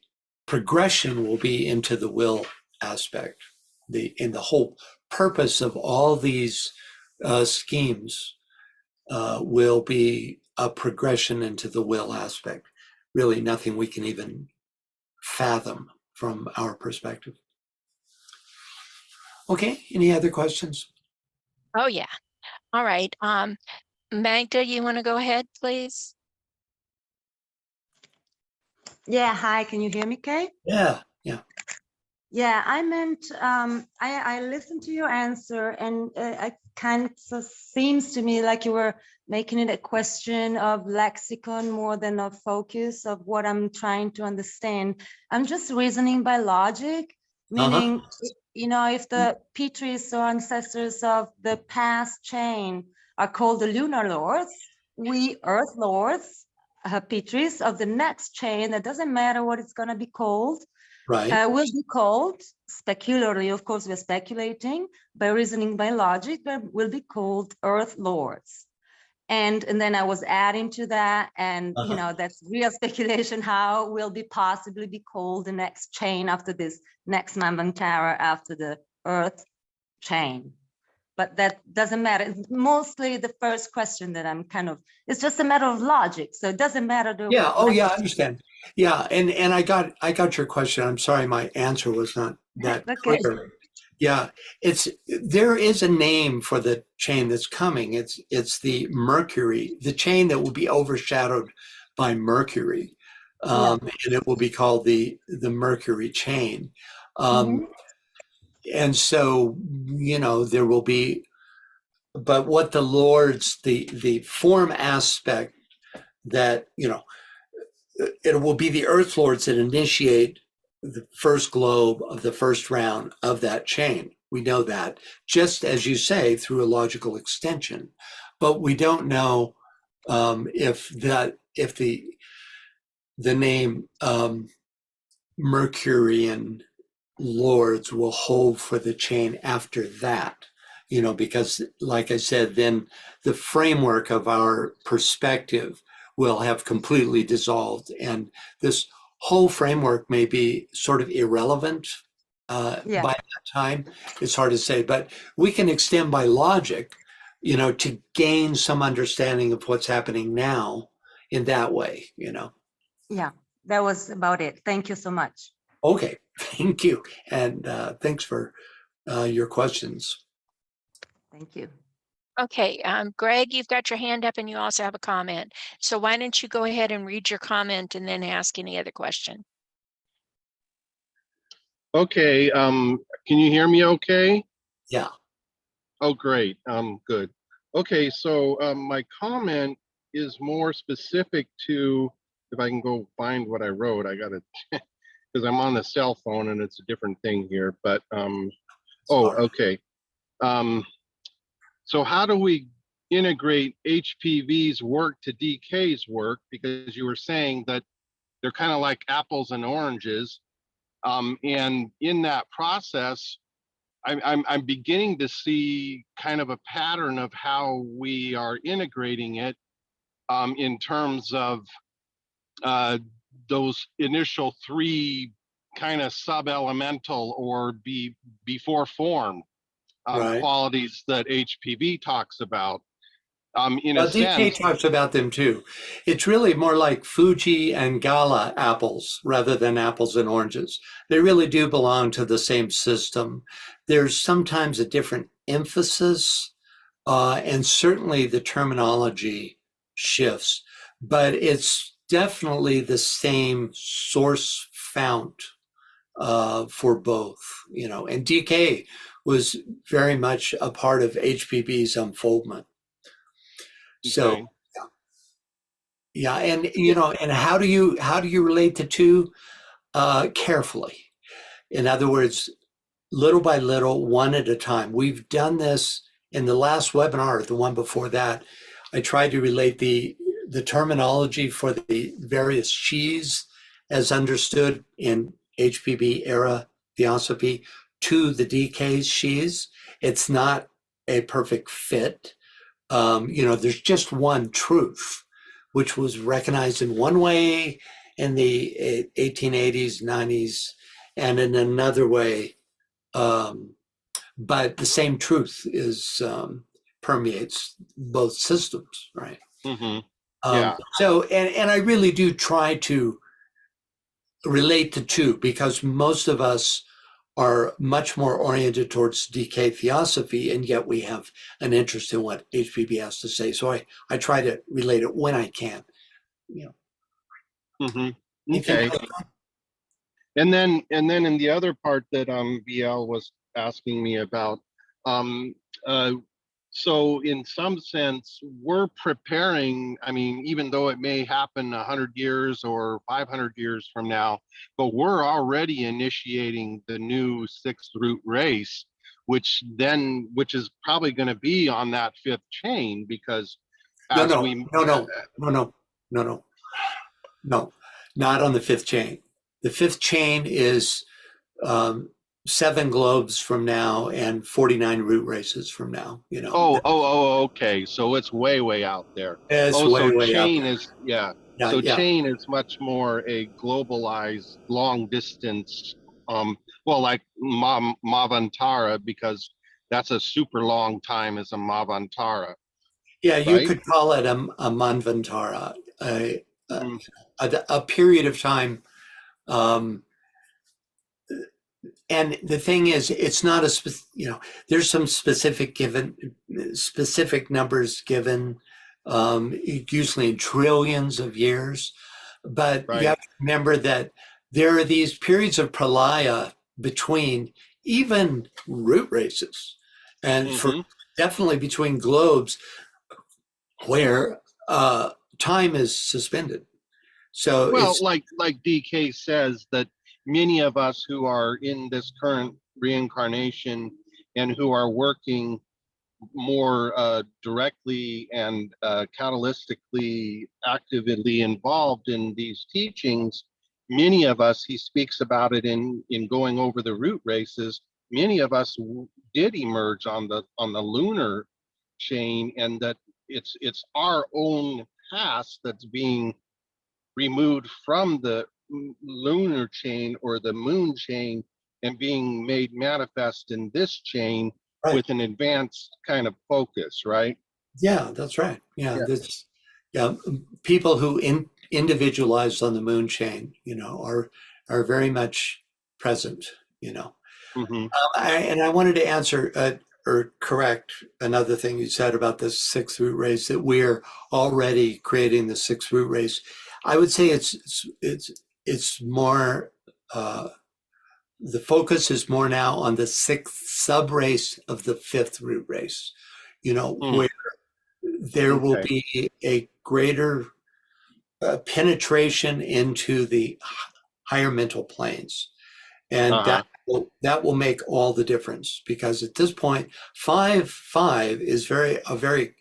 progression will be into the will aspect. And the whole purpose of all these schemes will be a progression into the will aspect. Really nothing we can even fathom from our perspective. Okay, any other questions? Oh, yeah. All right. Magda, you want to go ahead, please? Yeah, hi, can you hear me, Kay? Yeah. Yeah, I meant, I listened to your answer and it kind of seems to me like you were making it a question of lexicon more than a focus of what I'm trying to understand. I'm just reasoning by logic, meaning, if the Petries or ancestors of the past chain are called the lunar lords, we earth lords, Petries of the next chain, it doesn't matter what it's going to be called, Right. will be called, specularly, of course, we're speculating, by reasoning by logic, but will be called Earth Lords. And then I was adding to that, and that's real speculation, how will be possibly be called the next chain after this next Manvantara after the Earth chain. But that doesn't matter. It's mostly the first question that I'm it's just a matter of logic. So it doesn't matter. Yeah. Oh, yeah. I understand. Yeah. And I got your question. I'm sorry, my answer was not that Okay. clear. Yeah. There is a name for the chain that's coming. It's the Mercury, the chain that will be overshadowed by Mercury. And it will be called the Mercury chain. And so, there will be, but what the Lord's, the form aspect that, it will be the Earth Lords that initiate the first globe of the first round of that chain. We know that, just as you say, through a logical extension, but we don't know if the name Mercurian Lords will hold for the chain after that, because like I said, then the framework of our perspective will have completely dissolved. And this whole framework may be sort of irrelevant by that time. It's hard to say, but we can extend by logic, to gain some understanding of what's happening now in that way, Yeah, that was about it. Thank you so much. Okay, thank you. And thanks for your questions. Thank you. Okay, Greg, you've got your hand up and you also have a comment. So why don't you go ahead and read your comment and then ask any other question? Okay, can you hear me okay? Yeah. Oh, great, good. Okay, so my comment is more specific to, if I can go find what I wrote, I gotta, because I'm on the cell phone and it's a different thing here, but, okay. So how do we integrate HPV's work to DK's work? Because you were saying that they're kind of like apples and oranges. And in that process, I'm beginning to see kind of a pattern of how we are integrating it in terms of those initial three kind of sub-elemental or before form Right. qualities that HPV talks about. In Well, a DK sense, talks about them too. It's really more like Fuji and Gala apples rather than apples and oranges. They really do belong to the same system. There's sometimes a different emphasis, and certainly the terminology shifts, but it's definitely the same source fount for both, and DK was very much a part of HPB's unfoldment. So, okay. yeah, and and how do you relate the two? Carefully. In other words, little by little, one at a time. We've done this in the last webinar, the one before that. I tried to relate the terminology for the various she's as understood in HPB era theosophy to the DK's she's. It's not a perfect fit. There's just one truth, which was recognized in one way in the 1880s, 90s, and in another way. But the same truth is permeates both systems, right? Mm-hmm. Yeah. And I really do try to relate the two, because most of us are much more oriented towards DK theosophy, and yet we have an interest in what HPB has to say. So I try to relate it when I can. Mm-hmm. Okay. And then in the other part that BL was asking me about, um, uh, so in some sense, we're preparing, I mean, even though it may happen 100 years or 500 years from now, but we're already initiating the new sixth root race, which is probably going to be on that fifth chain, because No, as we not on the fifth chain. The fifth chain is 7 globes from now and 49 root races from now. Okay. So it's way out there. It's So way out chain there. is, yeah. Yeah, So yeah. chain is much more a globalized long distance, well, like Mavantara, because that's a super long time as a Mavantara. Yeah, you Right? could call it a Manvantara, Mhm. a period of time. And the thing is, it's not there's some specific numbers given, usually in trillions of years. But you Right. have to remember that there are these periods of pralaya between even root races, and for Hmm. definitely between globes, where time is suspended. So Well, it's like DK says, that many of us who are in this current reincarnation and who are working more directly and catalytically actively involved in these teachings, many of us, he speaks about it in going over the root races, many of us did emerge on the lunar chain, and that it's our own past that's being removed from the lunar chain or the moon chain and being made manifest in this chain right. with an advanced kind of focus, right? Yeah, that's right. Yeah, Yeah. people who individualized on the moon chain, are very much present. Mm-hmm. And I wanted to answer or correct another thing you said about the sixth root race, that we're already creating the sixth root race. I would say it's more. The focus is more now on the sixth sub race of the fifth root race. Mm. Where there will Okay. be a greater penetration into the higher mental planes, and Uh-huh. that will make all the difference, because at this point 5 is a very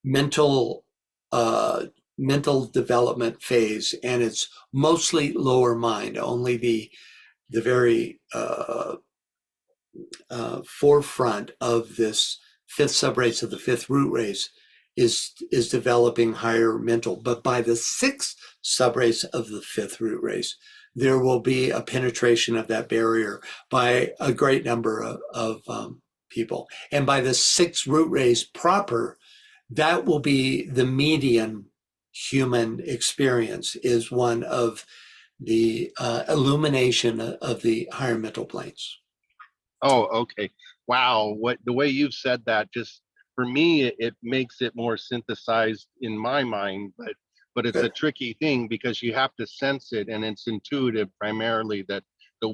mental mental development phase, and it's mostly lower mind. Only the very forefront of this fifth subrace of the fifth root race is developing higher mental. But by the sixth subrace of the fifth root race, there will be a penetration of that barrier by a great number of people. And by the sixth root race proper, that will be the median human experience, is one of the illumination of the higher mental planes. Oh, okay. Wow. What the way you've said that, just for me, it makes it more synthesized in my mind, but it's a Good. tricky thing because you have to sense it, and it's intuitive primarily that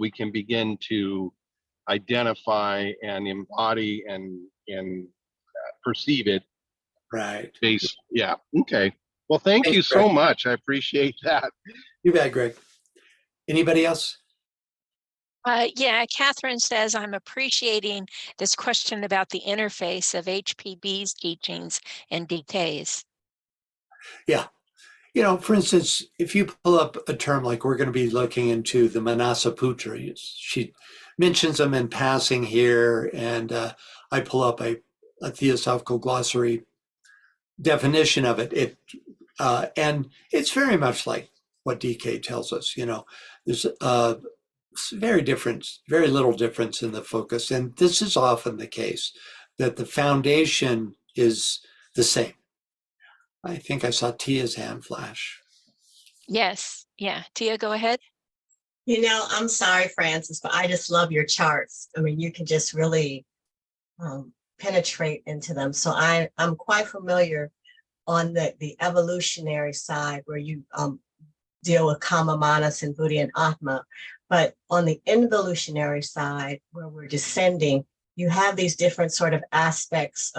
we can begin to identify and embody and perceive it Right. based. Yeah. Okay. Well, thank Thanks, you Greg. so much. I appreciate that. You bet, Greg. Anybody else? Yeah, Catherine says, I'm appreciating this question about the interface of HPB's teachings and DK's. Yeah. You know, for instance, if you pull up a term like we're going to be looking into the Manasaputras, she mentions them in passing here, and I pull up a Theosophical Glossary definition of it. And it's very much like what DK tells us. You know, there's very little difference in the focus, and this is often the case that the foundation is the same. I think I saw Tia's hand flash. Yes. Yeah. Tia, go ahead. I'm sorry, Francis, but I just love your charts. I mean, you can just really penetrate into them. So I'm quite familiar on the evolutionary side where you deal with Kama, Manas, and Buddhi and Atma. But on the involutionary side, where we're descending, you have these different sort of aspects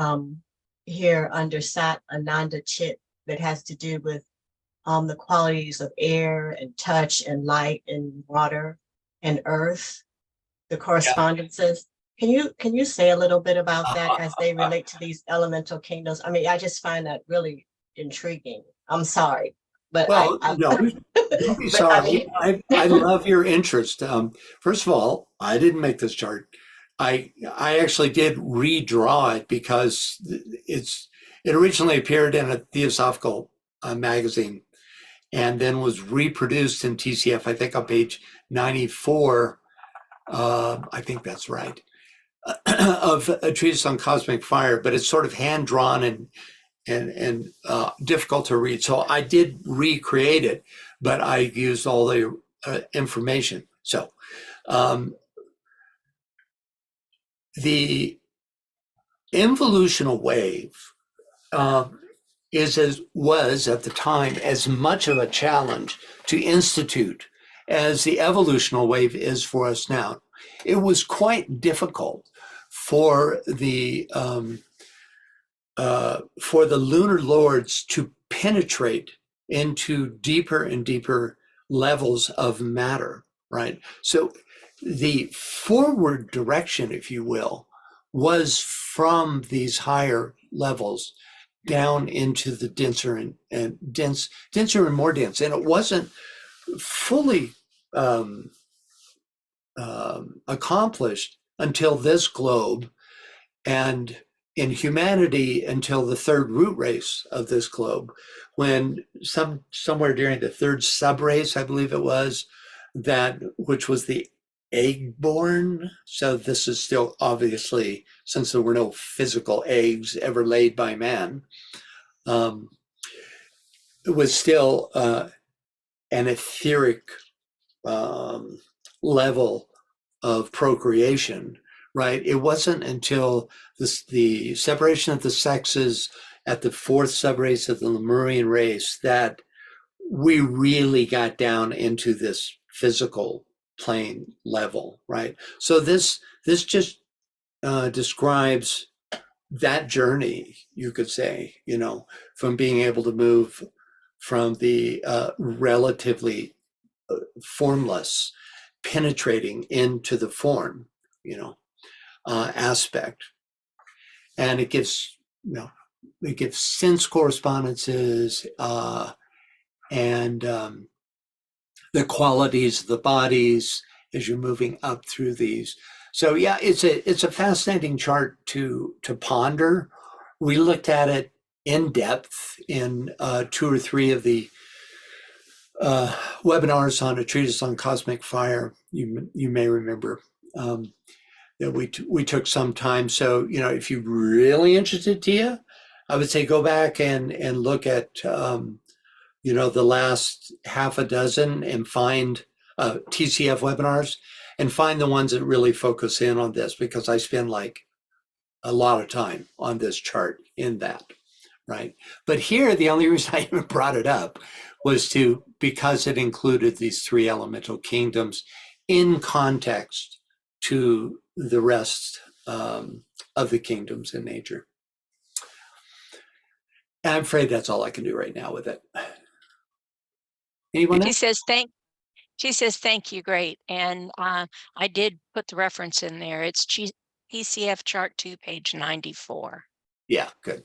here under Sat, Ananda, Chit that has to do with the qualities of air and touch and light and water and earth, the correspondences. Can you say a little bit about that as they relate to these elemental kingdoms? I mean, I just find that really intriguing. I'm sorry, but Well, I no, don't be but I sorry. I love your interest. First of all, I didn't make this chart. I actually did redraw it because it originally appeared in a Theosophical magazine and then was reproduced in TCF, I think on page 94. I think that's right. Of a treatise on cosmic fire, but it's sort of hand drawn and difficult to read. So I did recreate it, but I used all the information. So the involutional wave was at the time as much of a challenge to institute as the evolutional wave is for us now. It was quite difficult for the lunar lords to penetrate into deeper and deeper levels of matter, right? So the forward direction, if you will, was from these higher levels down into the denser and more dense. And it wasn't fully accomplished until this globe, and in humanity until the third root race of this globe, when somewhere during the third subrace, I believe it was, which was the egg-born. So this is still obviously, since there were no physical eggs ever laid by man, it was still an etheric level of procreation, right? It wasn't until the separation of the sexes at the fourth subrace of the Lemurian race that we really got down into this physical plane level, right? So this just describes that journey, you could say, from being able to move from the relatively formless, penetrating into the form, aspect. And it gives sense correspondences and the qualities of the bodies as you're moving up through these. So yeah, it's a fascinating chart to ponder. We looked at it in depth in 2 or 3 of the webinars on a treatise on cosmic fire. You may remember that we took some time. So if you're really interested, Tia, I would say go back and look at the last half a dozen and find TCF webinars and find the ones that really focus in on this, because I spend like a lot of time on this chart in that, right? But here, the only reason I even brought it up was because it included these 3 elemental kingdoms in context to the rest of the kingdoms in nature. And I'm afraid that's all I can do right now with it. Anyone else? She says, thank you, great. And I did put the reference in there. It's PCF chart 2, page 94. Yeah, good.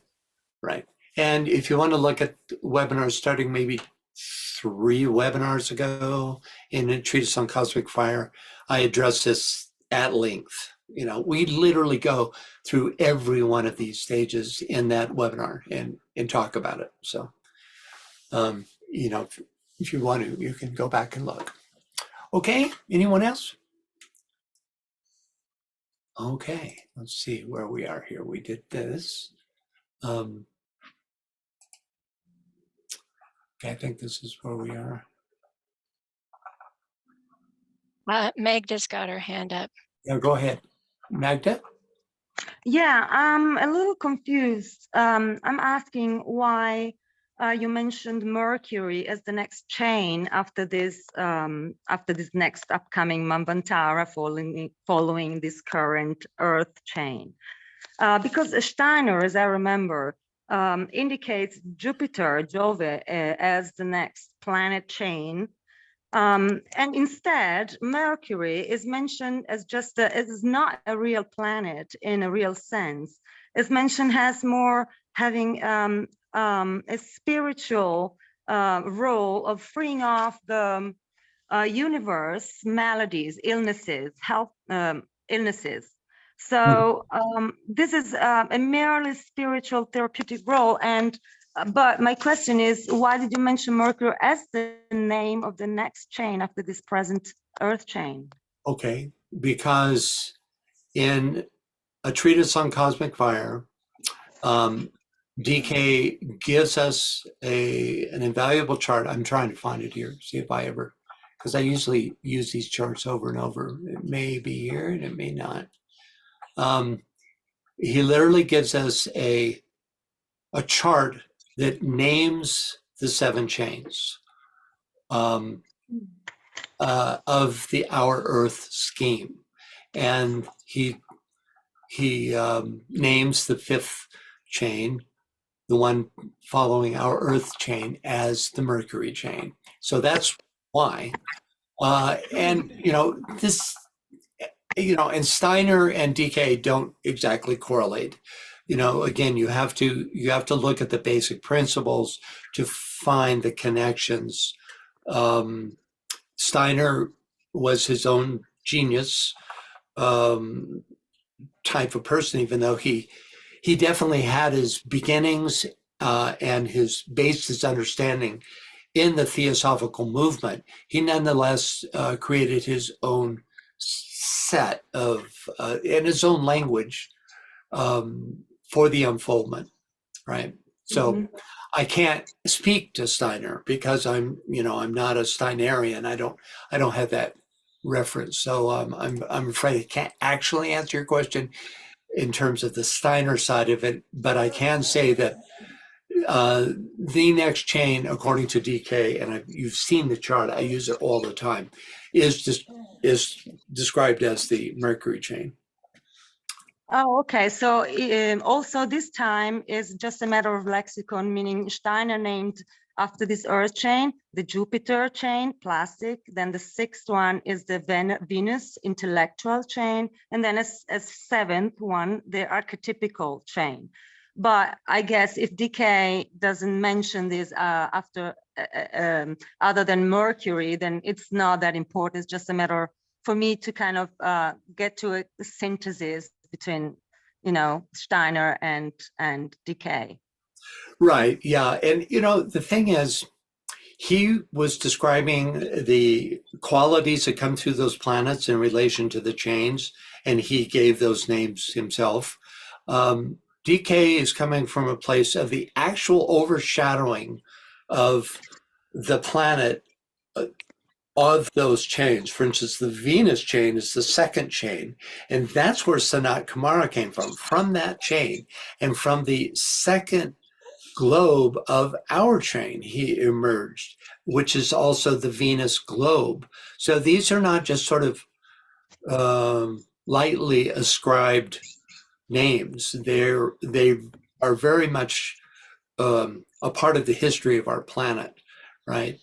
Right. And if you want to look at webinars starting maybe 3 webinars ago in a treatise on cosmic fire. I addressed this at length. You know, we literally go through every one of these stages in that webinar and talk about it. So, you know, if you want to, you can go back and look. Okay, anyone else? Okay, let's see where we are here. We did this. Okay, I think this is where we are. Magda's got her hand up. Yeah, go ahead. Magda? Yeah, I'm a little confused. I'm asking why you mentioned Mercury as the next chain after this next upcoming Manvantara following this current Earth chain. Because Steiner, as I remember, indicates Jupiter, Jove, as the next planet chain. And instead, Mercury is mentioned as just it is not a real planet in a real sense. It's mentioned as more having a spiritual role of freeing off the universe, maladies, illnesses, health illnesses. So this is a merely spiritual therapeutic role. And but my question is, why did you mention Mercury as the name of the next chain after this present Earth chain? Okay, because in a treatise on cosmic fire, DK gives us an invaluable chart. I'm trying to find it here, see if I ever, because I usually use these charts over and over. It may be here and it may not. He literally gives us a chart that names the 7 chains of the Our Earth scheme. And he names the 5th chain, the one following Our Earth chain, as the Mercury chain. So that's why. And, you know, this, you know, and Steiner and DK don't exactly correlate. You know, again, you have to look at the basic principles to find the connections. Steiner was his own genius type of person, even though he definitely had his beginnings and his based understanding in the Theosophical movement. He nonetheless created his own set of in his own language for the unfoldment, right? So I can't speak to Steiner because I'm not a Steinerian. I don't have that reference. So I'm afraid I can't actually answer your question in terms of the Steiner side of it, but I can say that the next chain, according to DK, and you've seen the chart, I use it all the time, is described as the Mercury chain. Oh, okay. So also this time is just a matter of lexicon, meaning Steiner named after this Earth chain, the Jupiter chain, plastic. Then the 6th one is the Venus intellectual chain. And then as 7th one, the archetypical chain. But I guess if DK doesn't mention this after other than Mercury, then it's not that important. It's just a matter for me to kind of get to a synthesis between, you know, Steiner and DK. Right. Yeah. And, you know, the thing is, he was describing the qualities that come through those planets in relation to the chains, and he gave those names himself. DK is coming from a place of the actual overshadowing of the planet of those chains. For instance, the Venus chain is the 2nd chain, and that's where Sanat Kumara came from that chain, and from the 2nd globe of our chain he emerged, which is also the Venus globe. So these are not just sort of lightly ascribed names. They are very much a part of the history of our planet, right?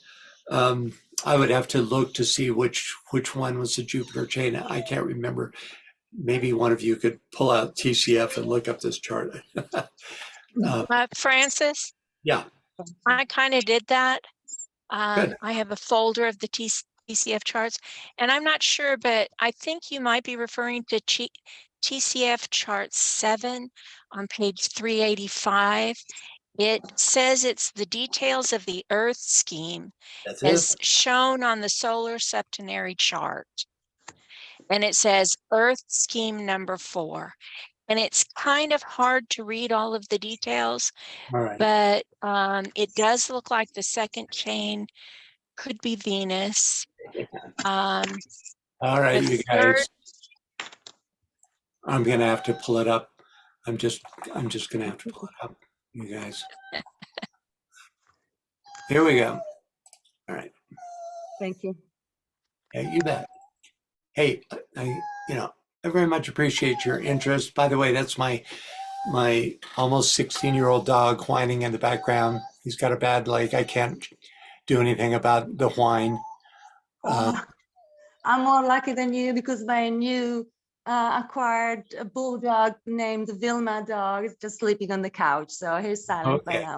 I would have to look to see which one was the Jupiter chain. I can't remember. Maybe one of you could pull out TCF and look up this chart. Francis? Yeah. I kind of did that. Good. I have a folder of the TCF charts, and I'm not sure, but I think you might be referring to TCF chart 7 on page 385. It says it's the details of the Earth scheme That's it. as shown on the solar septenary chart. And it says Earth scheme number 4. And it's kind of hard to read all of the details, All right. but it does look like the second chain could be Venus. Um, All right, the you third, guys. I'm gonna have to pull it up. I'm just gonna have to pull it up, you guys. Here we go. All right. Thank you. Yeah, you bet. Hey, I very much appreciate your interest. By the way, that's my almost 16-year-old dog whining in the background. He's got a bad leg. I can't do anything about the whine. Oh, I'm more lucky than you because my new acquired bulldog named Vilma dog is just sleeping on the couch. So he's silent by Okay. now.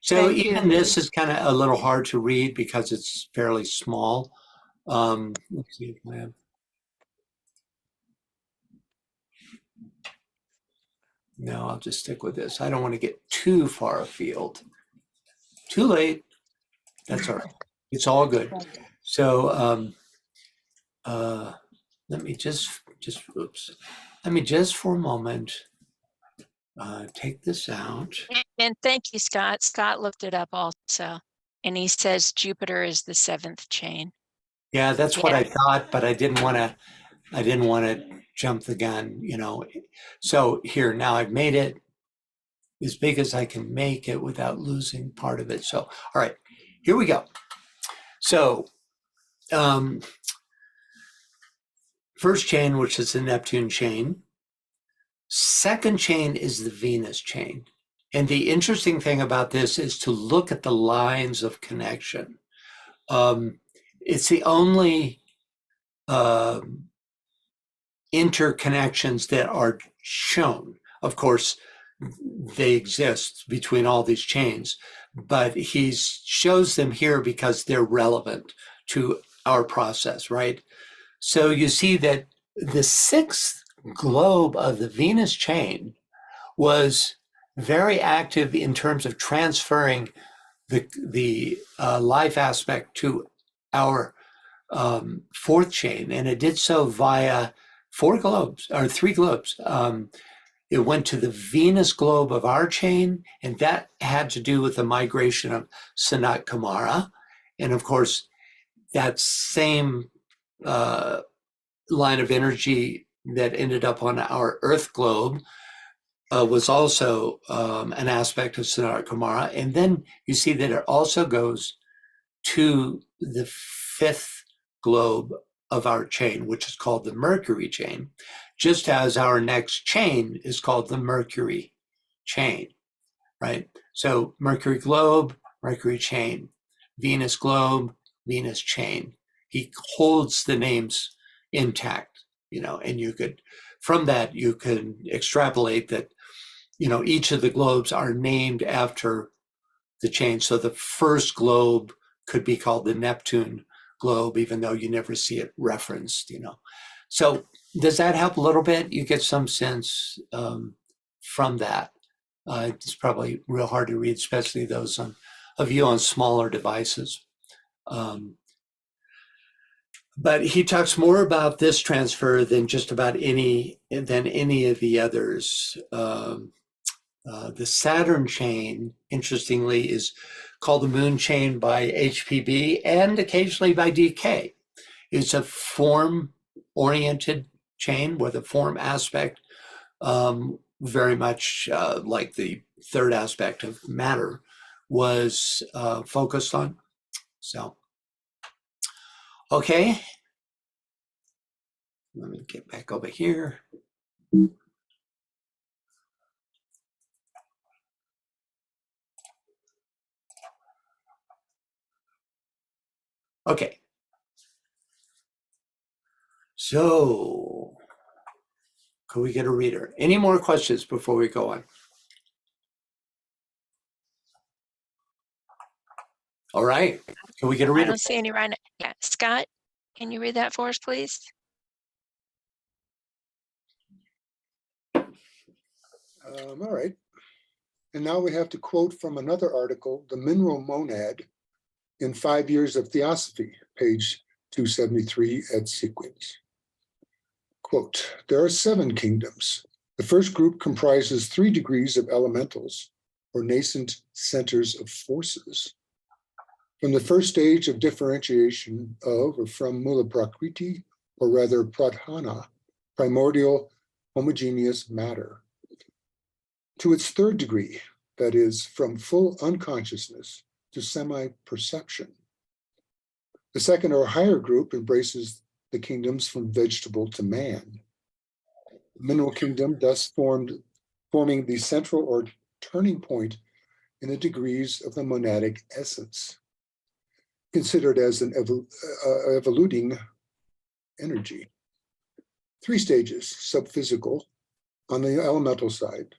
So Thank you. even this is kind of a little hard to read because it's fairly small. Let's see if I have. No, I'll just stick with this. I don't want to get too far afield. Too late. That's all right. It's all good. So let me just oops. Let me just for a moment take this out. and thank you, Scott. Scott looked it up also. And he says Jupiter is the 7th chain. Yeah, that's what Yeah. I thought, but I didn't want to jump the gun, So here, now I've made it as big as I can make it without losing part of it. So, all right, here we go. So, first chain, which is the Neptune chain. Second chain is the Venus chain. And the interesting thing about this is to look at the lines of connection. It's the only interconnections that are shown. Of course, they exist between all these chains, but he shows them here because they're relevant to our process, right? So you see that the 6th globe of the Venus chain was very active in terms of transferring the life aspect to our 4th chain, and it did so via 4 globes or 3 globes. It went to the Venus globe of our chain, and that had to do with the migration of Sanat Kumara. And of course, that same line of energy that ended up on our Earth globe was also an aspect of Sanat Kumara. And then you see that it also goes to the 5th globe of our chain, which is called the Mercury chain, just as our next chain is called the Mercury chain, right? So Mercury globe, Mercury chain, Venus globe, Venus chain. He holds the names intact, and you could, from that, you can extrapolate that, each of the globes are named after the chain. So the first globe could be called the Neptune globe, even though you never see it referenced, So does that help a little bit? You get some sense from that. It's probably real hard to read, especially those of you on smaller devices. But he talks more about this transfer than just about any of the others. The Saturn chain, interestingly, is called the Moon chain by HPB and occasionally by DK. It's a form-oriented chain with a form aspect, very much like the third aspect of matter was focused on. So, okay. Let me get back over here. Okay. So, could we get a reader? Any more questions before we go on? All right. Can we get a I reader? don't see any right now. Yeah, Scott, can you read that for us, please? All right. And now we have to quote from another article, The Mineral Monad in 5 Years of Theosophy, page 273 at sequence. Quote, there are 7 kingdoms. The first group comprises 3 degrees of elementals, or nascent centers of forces. From the first stage of differentiation of or from Mula Prakriti, or rather Pradhana, primordial homogeneous matter, to its 3rd degree, that is, from full unconsciousness to semi-perception. The second or higher group embraces the kingdoms from vegetable to man. The mineral kingdom thus forming the central or turning point in the degrees of the monadic essence, considered as an evoluting energy. 3 stages, subphysical on the elemental side,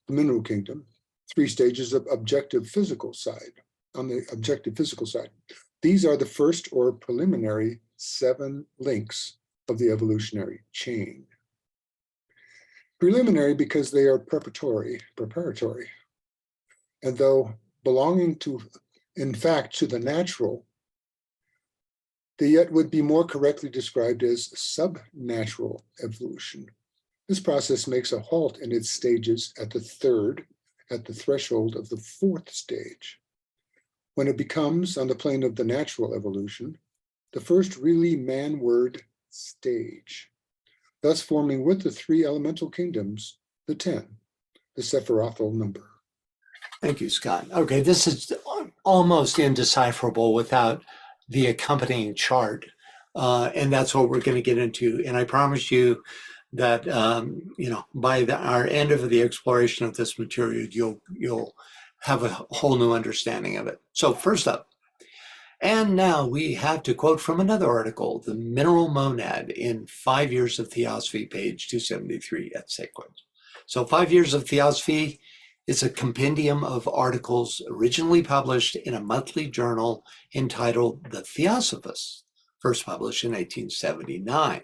the mineral kingdom, 3 stages of objective physical side, on the objective physical side. These are the first or preliminary 7 links of the evolutionary chain. Preliminary because they are preparatory, and though belonging to, in fact, to the natural, they yet would be more correctly described as subnatural evolution. This process makes a halt in its stages at the threshold of the 4th stage, when it becomes, on the plane of the natural evolution, the first really man-word stage, thus forming with the 3 elemental kingdoms, the 10, the Sephirothal number. Thank you, Scott. Okay, this is almost indecipherable without the accompanying chart. And that's what we're going to get into. And I promise you that, by our end of the exploration of this material, you'll have a whole new understanding of it. So first up, and now we have to quote from another article, The Mineral Monad in 5 Years of Theosophy, page 273 at sequence. So 5 Years of Theosophy is a compendium of articles originally published in a monthly journal entitled The Theosophist, first published in 1879.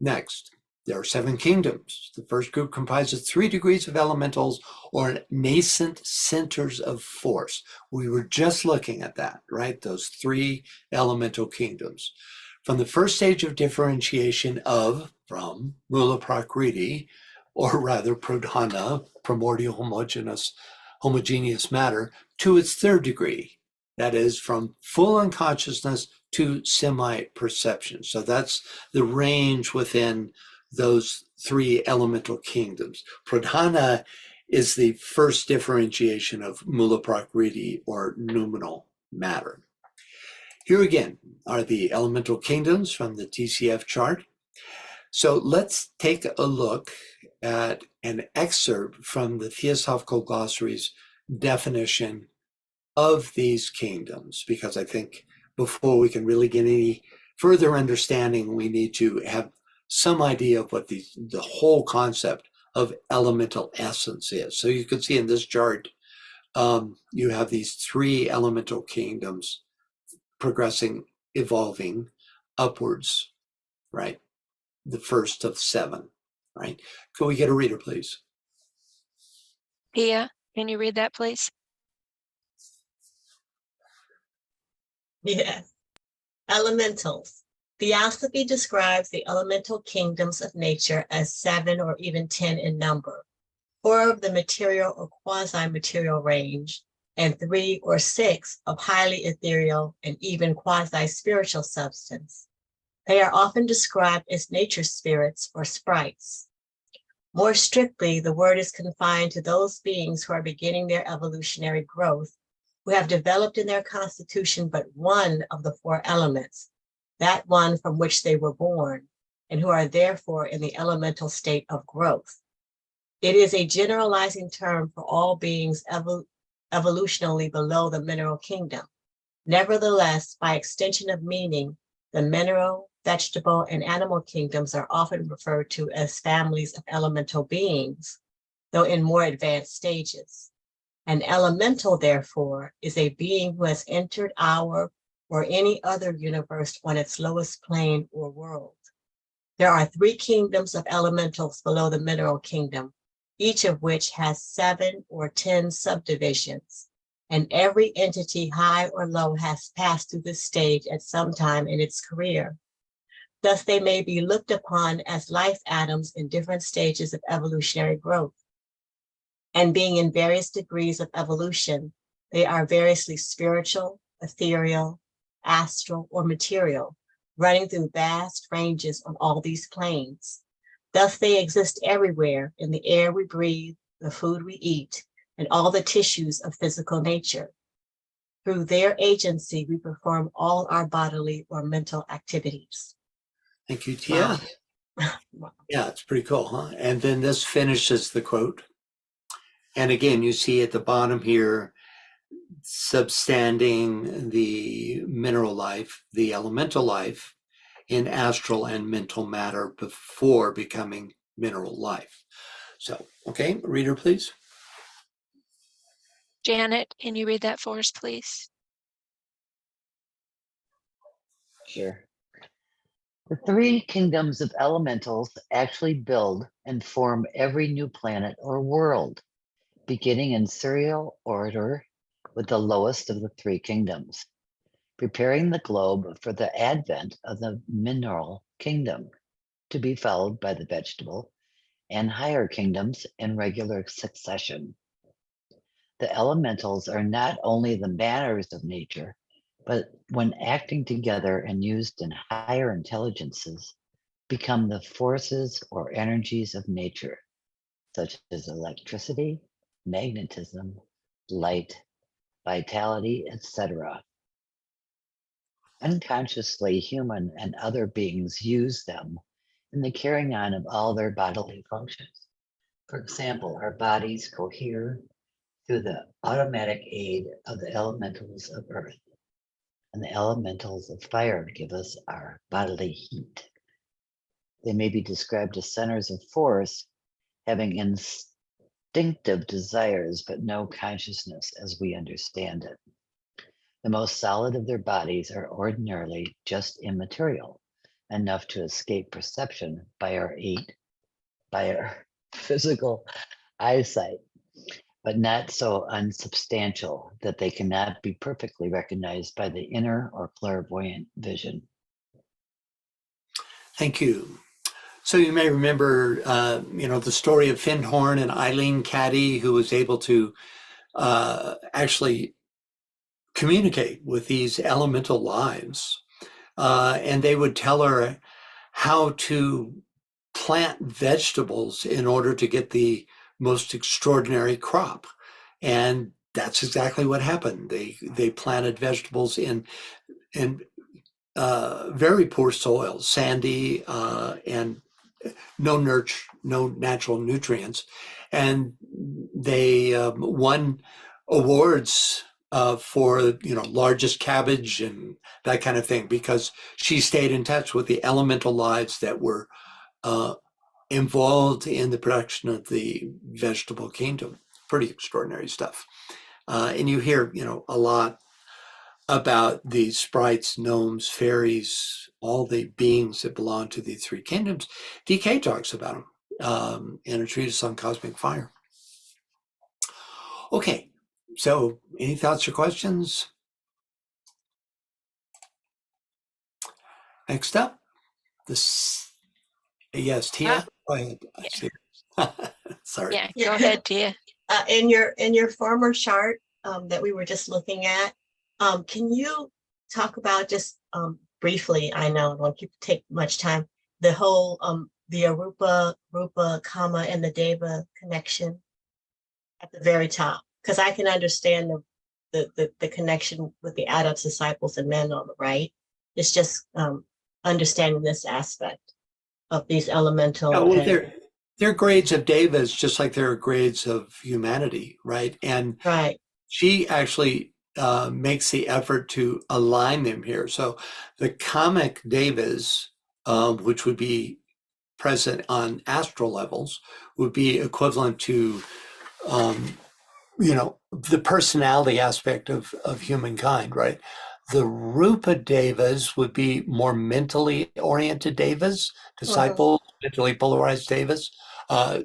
Next, there are 7 kingdoms. The first group comprises 3 degrees of elementals or nascent centers of force. We were just looking at that, right? Those 3 elemental kingdoms. From the first stage of differentiation from Mula Prakriti, or rather Pradhana, primordial homogeneous matter, to its 3rd degree, that is from full unconsciousness to semi-perception. So that's the range within those 3 elemental kingdoms. Pradhana is the first differentiation of Mula Prakriti, or noumenal matter. Here again are the elemental kingdoms from the TCF chart. So let's take a look at an excerpt from the Theosophical Glossary's definition of these kingdoms, because I think before we can really get any further understanding, we need to have some idea of what the whole concept of elemental essence is. So you can see in this chart, you have these 3 elemental kingdoms progressing, evolving upwards, right? The first of 7, right? Can we get a reader, please? Pia, can you read that, please? Yes. Elementals. Theosophy describes the elemental kingdoms of nature as 7 or even 10 in number, 4 of the material or quasi-material range, and 3 or 6 of highly ethereal and even quasi-spiritual substance. They are often described as nature spirits or sprites. More strictly, the word is confined to those beings who are beginning their evolutionary growth, who have developed in their constitution but one of the 4 elements, that one from which they were born, and who are therefore in the elemental state of growth. It is a generalizing term for all beings evolutionally below the mineral kingdom. Nevertheless, by extension of meaning, the mineral, vegetable, and animal kingdoms are often referred to as families of elemental beings, though in more advanced stages. An elemental, therefore, is a being who has entered our or any other universe on its lowest plane or world. There are 3 kingdoms of elementals below the mineral kingdom, each of which has 7 or 10 subdivisions, and every entity, high or low, has passed through this stage at some time in its career. Thus, they may be looked upon as life atoms in different stages of evolutionary growth. And being in various degrees of evolution, they are variously spiritual, ethereal, astral, or material, running through vast ranges on all these planes. Thus, they exist everywhere in the air we breathe, the food we eat, and all the tissues of physical nature. Through their agency, we perform all our bodily or mental activities. Thank you, Tia. Wow. Yeah, it's pretty cool, huh? And then this finishes the quote. And again, you see at the bottom here, substanding the mineral life, the elemental life in astral and mental matter before becoming mineral life. So, okay, reader, please. Janet, can you read that for us, please? Sure. The 3 kingdoms of elementals actually build and form every new planet or world, beginning in serial order with the lowest of the 3 kingdoms, preparing the globe for the advent of the mineral kingdom, to be followed by the vegetable and higher kingdoms in regular succession. The elementals are not only the manners of nature, but when acting together and used in higher intelligences, become the forces or energies of nature, such as electricity, magnetism, light, vitality, etc. Unconsciously, human and other beings use them in the carrying on of all their bodily functions. For example, our bodies cohere through the automatic aid of the elementals of earth, and the elementals of fire give us our bodily heat. They may be described as centers of force, having instinctive desires but no consciousness as we understand it. The most solid of their bodies are ordinarily just immaterial, enough to escape perception by our physical eyesight, but not so unsubstantial that they cannot be perfectly recognized by the inner or clairvoyant vision. Thank you. So you may remember, the story of Findhorn and Eileen Caddy, who was able to actually communicate with these elemental lives. And they would tell her how to plant vegetables in order to get the most extraordinary crop. And that's exactly what happened. They planted vegetables in very poor soil, sandy, and no natural nutrients, and they won awards for largest cabbage and that kind of thing, because she stayed in touch with the elemental lives that were involved in the production of the vegetable kingdom. Pretty extraordinary stuff. And you hear a lot about the sprites, gnomes, fairies, all the beings that belong to the 3 kingdoms. DK talks about them in a treatise on cosmic fire. Okay, so any thoughts or questions? Next up, yes, Tia, go ahead. I see. Sorry. Yeah, go ahead, Tia. In your former chart that we were just looking at, can you talk about just briefly, I know it won't take much time, the whole the Arupa, Rupa, Kama, and the Deva connection at the very top? Because I can understand the connection with the adult disciples and men on the right. It's just understanding this aspect of these elemental. Oh, well, they're grades of devas, just like there are grades of humanity, right? And right. She actually makes the effort to align them here. So the comic devas, which would be present on astral levels, would be equivalent to the personality aspect of humankind, right? The Rupa Devas would be more mentally oriented devas, disciples, mentally polarized devas,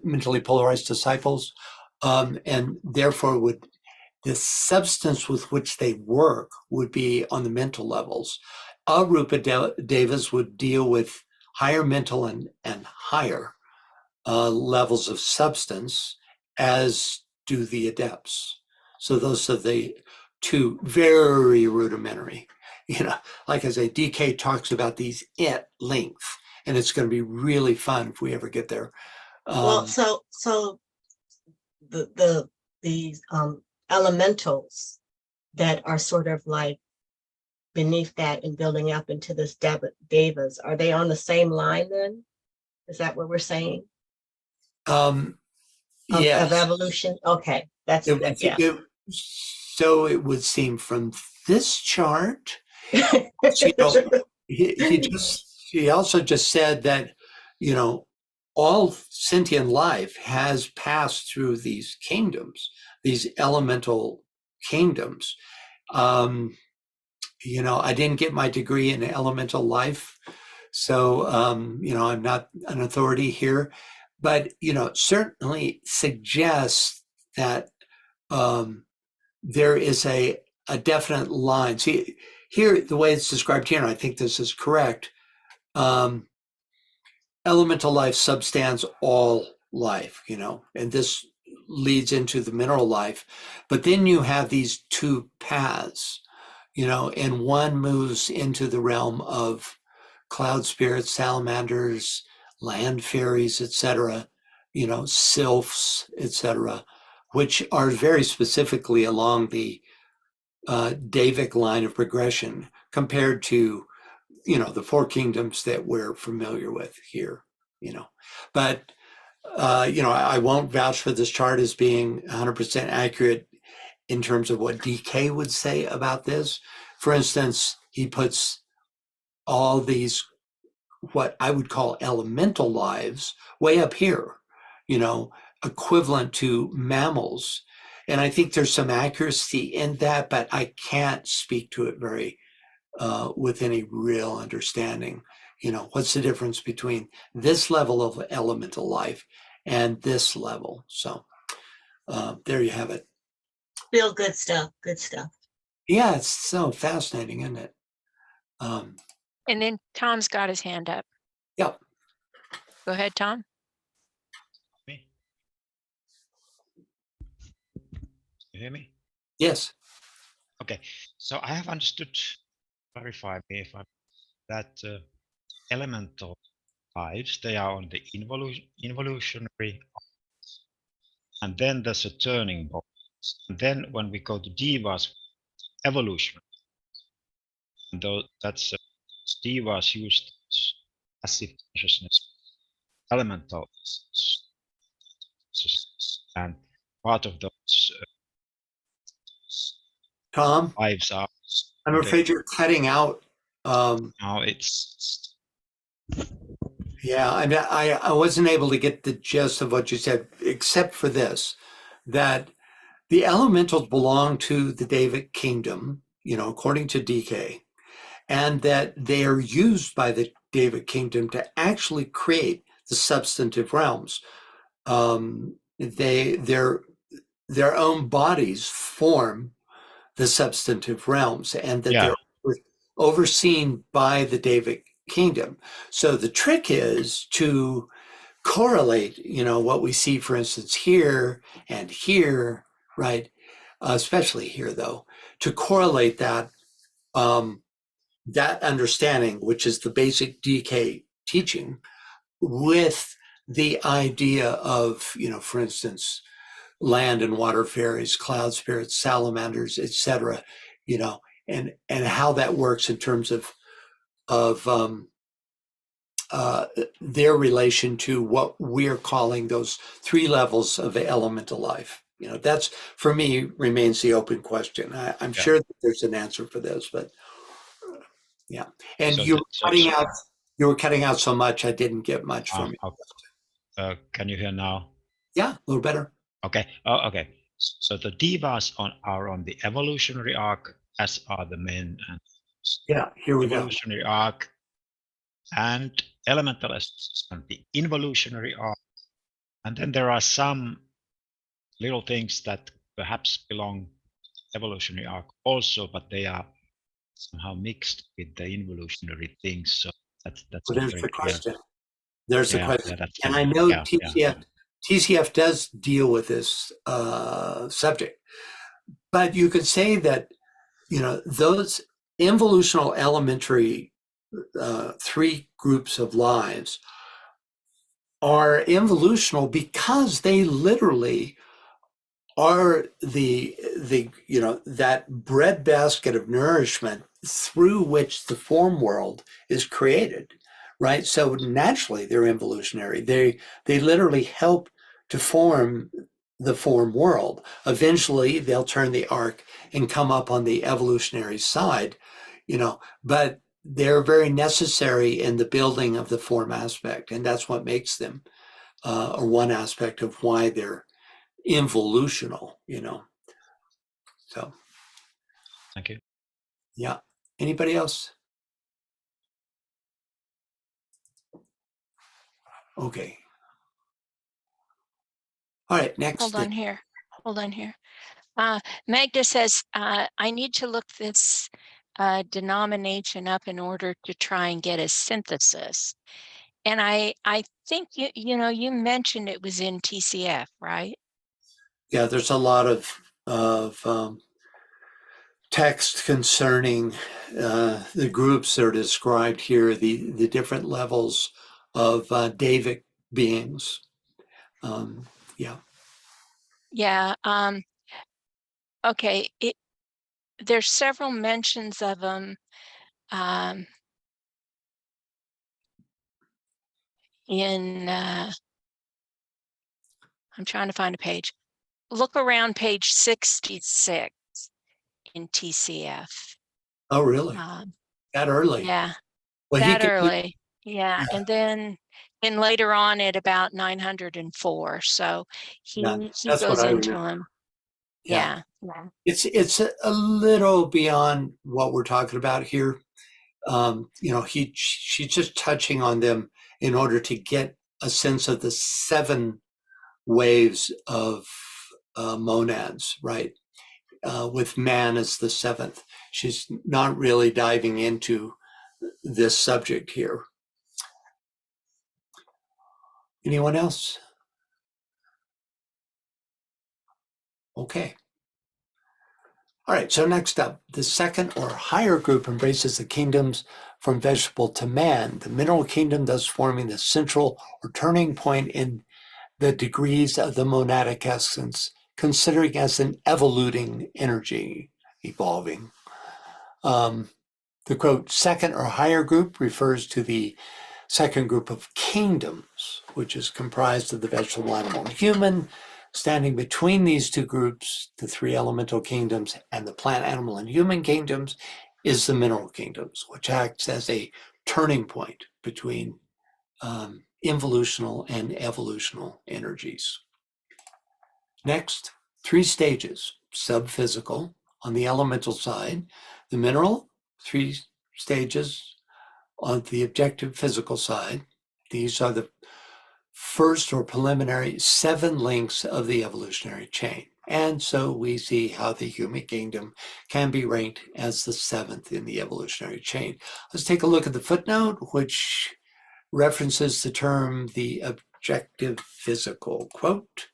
mentally polarized disciples, and therefore would the substance with which they work would be on the mental levels. Arupa devas would deal with higher mental and higher levels of substance, as do the adepts. So those are the two very rudimentary. Like I say, DK talks about these at length, and it's going to be really fun if we ever get there. Well, so these elementals that are sort of like beneath that and building up into this devas, are they on the same line then? Is that what we're saying? Of Yes. evolution? Okay, that's that, yeah. So it would seem from this chart. He also just said that, all sentient life has passed through these kingdoms, these elemental kingdoms. I didn't get my degree in elemental life, so, I'm not an authority here, but, it certainly suggests that there is a definite line. See, here, the way it's described here, and I think this is correct, elemental life substance all life, and this leads into the mineral life. But then you have these two paths, and one moves into the realm of cloud spirits, salamanders, land fairies, etc., sylphs, etc., which are very specifically along the Davic line of progression compared to, the four kingdoms that we're familiar with here, But, I won't vouch for this chart as being 100% accurate in terms of what DK would say about this. For instance, he puts all these, what I would call elemental lives, way up here, equivalent to mammals. And I think there's some accuracy in that, but I can't speak to it very with any real understanding. What's the difference between this level of elemental life and this level? So there you have it. Real good stuff. Good stuff. Yeah, it's so fascinating, isn't it? And then Tom's got his hand up. Yep. Go ahead, Tom. Me? You hear me? Yes. Okay. So I have understood, clarify me if I'm, that elemental lives, they are on the involutionary, and then there's a turning point. And then when we go to divas, evolution, and that's divas used passive consciousness, elemental, and part of those Tom, lives are. I'm afraid you're cutting out. Now it's. Yeah, I mean, I wasn't able to get the gist of what you said, except for this, that the elementals belong to the Davic kingdom, according to DK, and that they are used by the Davic kingdom to actually create the substantive realms. Their own bodies form the substantive realms, and that they're overseen by the Davic kingdom. So the trick is to correlate, what we see, for instance, here and here, right? Especially here, though, to correlate that that understanding, which is the basic DK teaching, with the idea of, for instance, land and water fairies, cloud spirits, salamanders, etc., and how that works in terms of their relation to what we're calling those three levels of elemental life. That's, for me, remains the open question. I'm sure that there's an answer for this, but yeah. And so you were cutting out so much, I didn't get much from you. Can you hear now? Yeah, a little better. Okay. Oh, okay. So the divas are on the evolutionary arc, as are the men, and Yeah, here we go. evolutionary arc, and elemental essences on the involutionary arc. And then there are some little things that perhaps belong evolutionary arc also, but they are somehow mixed with the involutionary things. So that's Well, not there's very the clear. question. There's the Yeah, question. that's And I know yeah, TCF does deal with this subject, but you could say that, those involutional elementary three groups of lives are involutional because they literally are the that breadbasket of nourishment through which the form world is created, right? So naturally they're involutionary. They literally help to form the form world. Eventually they'll turn the arc and come up on the evolutionary side, but they're very necessary in the building of the form aspect, and that's what makes them or one aspect of why they're involutional, So, thank you. yeah. Anybody else? Okay. All right, next. Hold on here. Hold on here. Magda says, I need to look this denomination up in order to try and get a synthesis. And I think you mentioned it was in TCF, right? Yeah, there's a lot of text concerning the groups that are described here, the different levels of Davic beings. Yeah. Yeah. Okay. There's several mentions of them in. I'm trying to find a page. Look around page 66 in TCF. Oh, really? That early? Yeah, Well, that early. Yeah, and then later on at about 904. So Yeah, he that's what goes I into remember. them. Yeah. Yeah. It's a little beyond what we're talking about here. She's just touching on them in order to get a sense of the 7 waves of monads, right? With man as the 7th. She's not really diving into this subject here. Anyone else? Okay. All right, so next up, the second or higher group embraces the kingdoms from vegetable to man, the mineral kingdom thus forming the central or turning point in the degrees of the monadic essence, considering as an evoluting energy, evolving. The quote, second or higher group refers to the second group of kingdoms, which is comprised of the vegetable, animal, and human. Standing between these two groups, the 3 elemental kingdoms and the plant, animal, and human kingdoms, is the mineral kingdoms, which acts as a turning point between involutional and evolutional energies. Next, 3 stages: subphysical on the elemental side, the mineral, 3 stages on the objective physical side. These are the first or preliminary 7 links of the evolutionary chain. And so we see how the human kingdom can be ranked as the 7th in the evolutionary chain. Let's take a look at the footnote, which references the term the objective physical. Quote,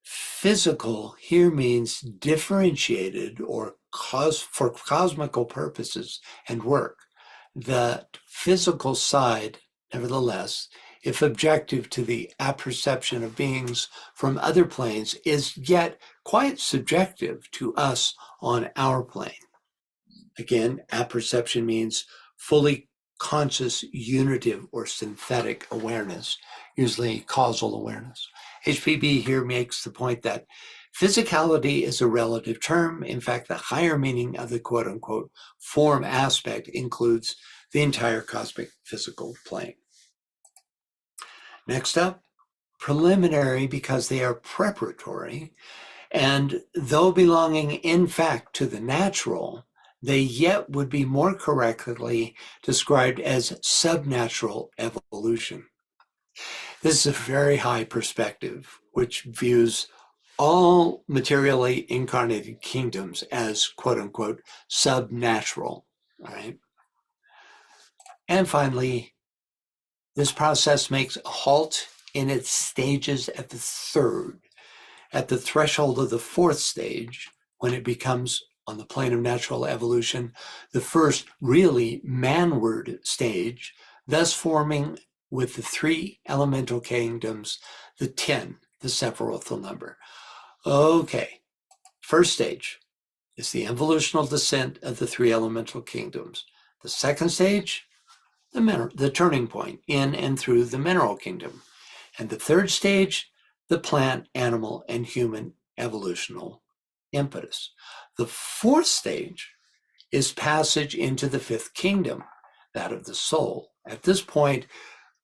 physical here means differentiated or for cosmical purposes and work. The physical side, nevertheless, if objective to the apperception of beings from other planes, is yet quite subjective to us on our plane. Again, apperception means fully conscious, unitive, or synthetic awareness, usually causal awareness. HPB here makes the point that physicality is a relative term. In fact, the higher meaning of the quote unquote form aspect includes the entire cosmic physical plane. Next up, preliminary because they are preparatory. And though belonging in fact to the natural, they yet would be more correctly described as subnatural evolution. This is a very high perspective, which views all materially incarnated kingdoms as quote unquote subnatural, right? And finally, this process makes a halt in its stages at the third. At the threshold of the fourth stage, when it becomes, on the plane of natural evolution, the first really manward stage, thus forming with the three elemental kingdoms, the 10, the Sephirothal number. Okay, first stage is the evolutional descent of the three elemental kingdoms. The second stage, the turning point in and through the mineral kingdom. And the third stage, the plant, animal, and human evolutional impetus. The fourth stage is passage into the fifth kingdom, that of the soul. At this point,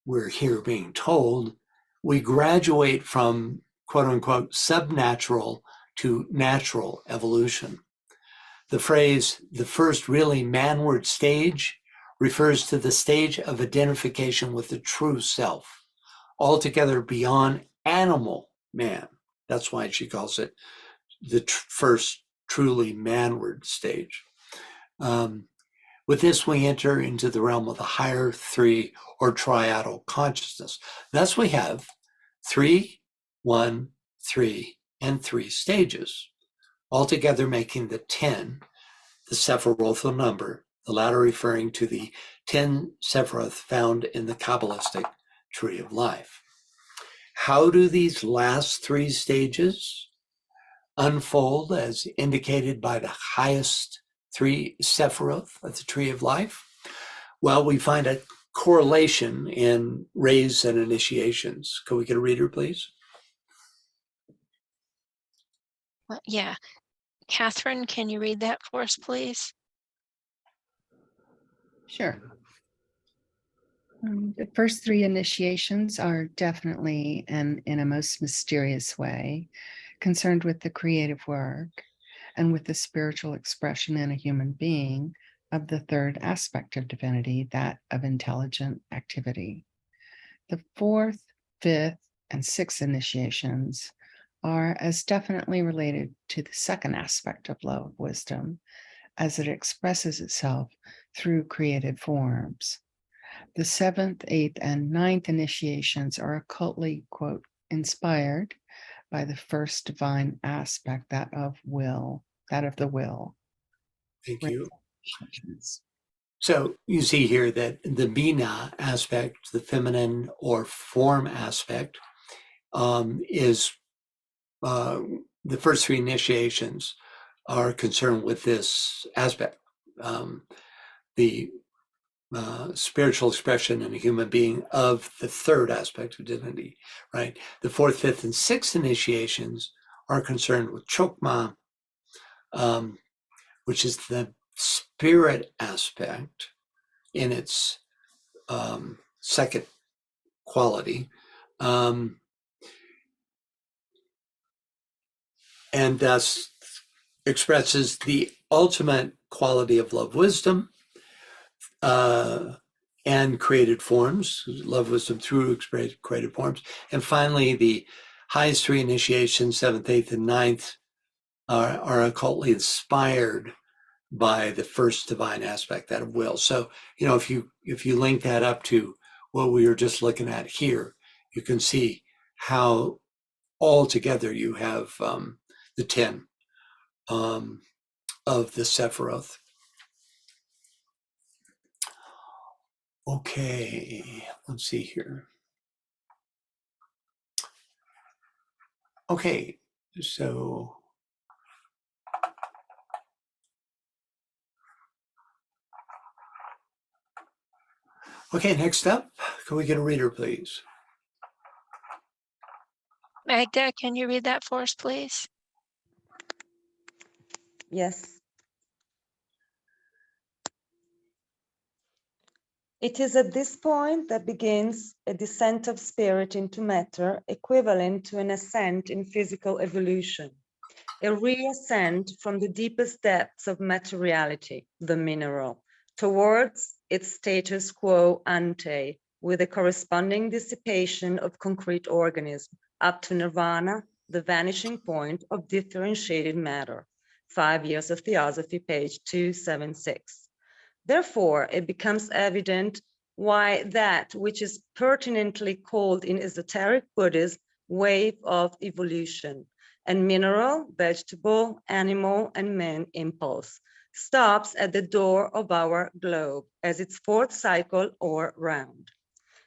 we're here being told we graduate from quote unquote subnatural to natural evolution. The phrase, the first really manward stage, refers to the stage of identification with the true self, altogether beyond animal man. That's why she calls it the first truly manward stage. With this, we enter into the realm of the higher three or triadal consciousness. Thus, we have 3, 1, 3, and 3 stages, altogether making the 10, the Sephirothal number, the latter referring to the 10 Sephiroth found in the Kabbalistic tree of life. How do these last 3 stages unfold as indicated by the highest 3 Sephiroth of the tree of life? Well, we find a correlation in rays and initiations. Could we get a reader, please? Well, yeah. Catherine, can you read that for us, please? Sure. The first 3 initiations are definitely, and in a most mysterious way, concerned with the creative work and with the spiritual expression in a human being of the third aspect of divinity, that of intelligent activity. The 4th, 5th, and 6th initiations are as definitely related to the second aspect of love wisdom, as it expresses itself through created forms. The 7th, 8th, and 9th initiations are occultly, quote, inspired by the first divine aspect, that of the will. Thank you. So you see here that the Bina aspect, the feminine or form aspect, is the first 3 initiations are concerned with this aspect, the spiritual expression in a human being of the third aspect of divinity, right? The 4th, 5th, and 6th initiations are concerned with Chokma, which is the spirit aspect in its second quality. And thus expresses the ultimate quality of love wisdom and created forms, love wisdom through created forms. And finally, the highest 3 initiations, 7th, 8th, and 9th, are occultly inspired by the first divine aspect, that of will. So, you know, if you link that up to what we were just looking at here, you can see how altogether you have the 10 of the Sephiroth. Okay, let's see here. Okay, so okay, next up, can we get a reader, please? Magda, can you read that for us, please? Yes. It is at this point that begins a descent of spirit into matter, equivalent to an ascent in physical evolution. a reascent from the deepest depths of materiality, the mineral, towards its status quo ante, with a corresponding dissipation of concrete organism, up to nirvana, the vanishing point of differentiated matter. 5 Years of Theosophy, page 276. Therefore, it becomes evident why that which is pertinently called in esoteric Buddhism wave of evolution and mineral, vegetable, animal, and man impulse stops at the door of our globe as its fourth cycle or round.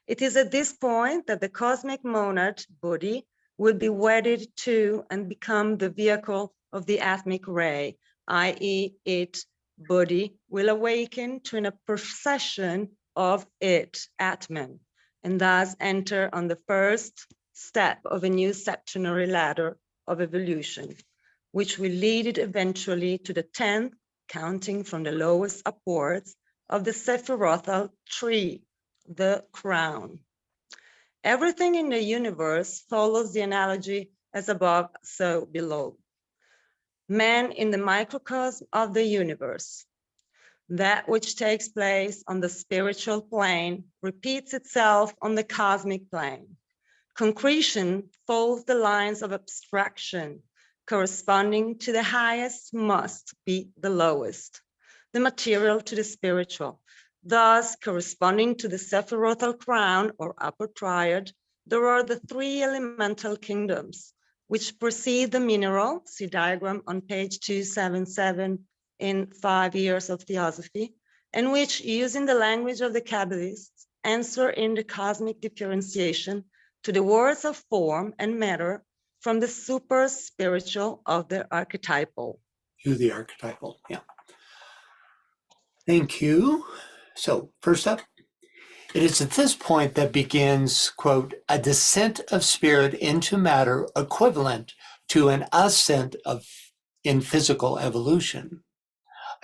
It is at this point that the cosmic monad, Buddhi, will be wedded to and become the vehicle of the atmic ray, i.e. it, Buddhi, will awaken to a procession of it, Atman, and thus enter on the first step of a new septenary ladder of evolution, which will lead it eventually to the 10th, counting from the lowest upwards, of the Sephirothal tree, the crown. Everything in the universe follows the analogy as above, so below. Man in the microcosm of the universe. That which takes place on the spiritual plane repeats itself on the cosmic plane. Concretion follows the lines of abstraction, corresponding to the highest must be the lowest, the material to the spiritual. Thus, corresponding to the Sephirothal crown or upper triad, there are the three elemental kingdoms, which precede the mineral, see diagram on page 277 in 5 Years of Theosophy, and which, using the language of the Kabbalists, answer in the cosmic differentiation to the words of form and matter from the super spiritual of the archetypal. To the archetypal, yeah. Thank you. So first up, it is at this point that begins, quote, a descent of spirit into matter equivalent to an ascent in physical evolution,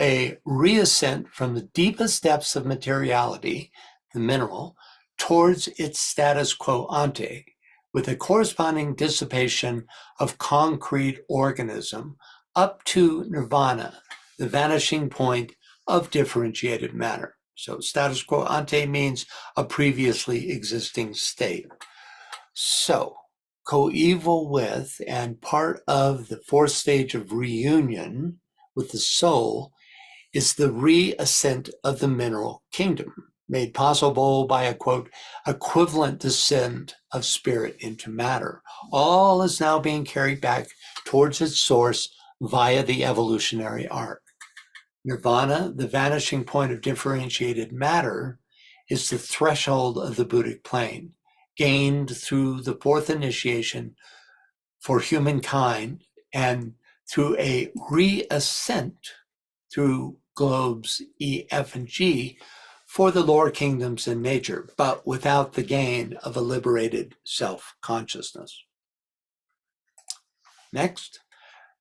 a reascent from the deepest depths of materiality, the mineral, towards its status quo ante, with a corresponding dissipation of concrete organism up to nirvana, the vanishing point of differentiated matter. So status quo ante means a previously existing state. So coeval with and part of the fourth stage of reunion with the soul is the reascent of the mineral kingdom, made possible by a, quote, equivalent descent of spirit into matter. All is now being carried back towards its source via the evolutionary arc. Nirvana, the vanishing point of differentiated matter, is the threshold of the Buddhic plane, gained through the fourth initiation for humankind and through a reascent through globes E, F, and G for the lower kingdoms in nature, but without the gain of a liberated self-consciousness. Next,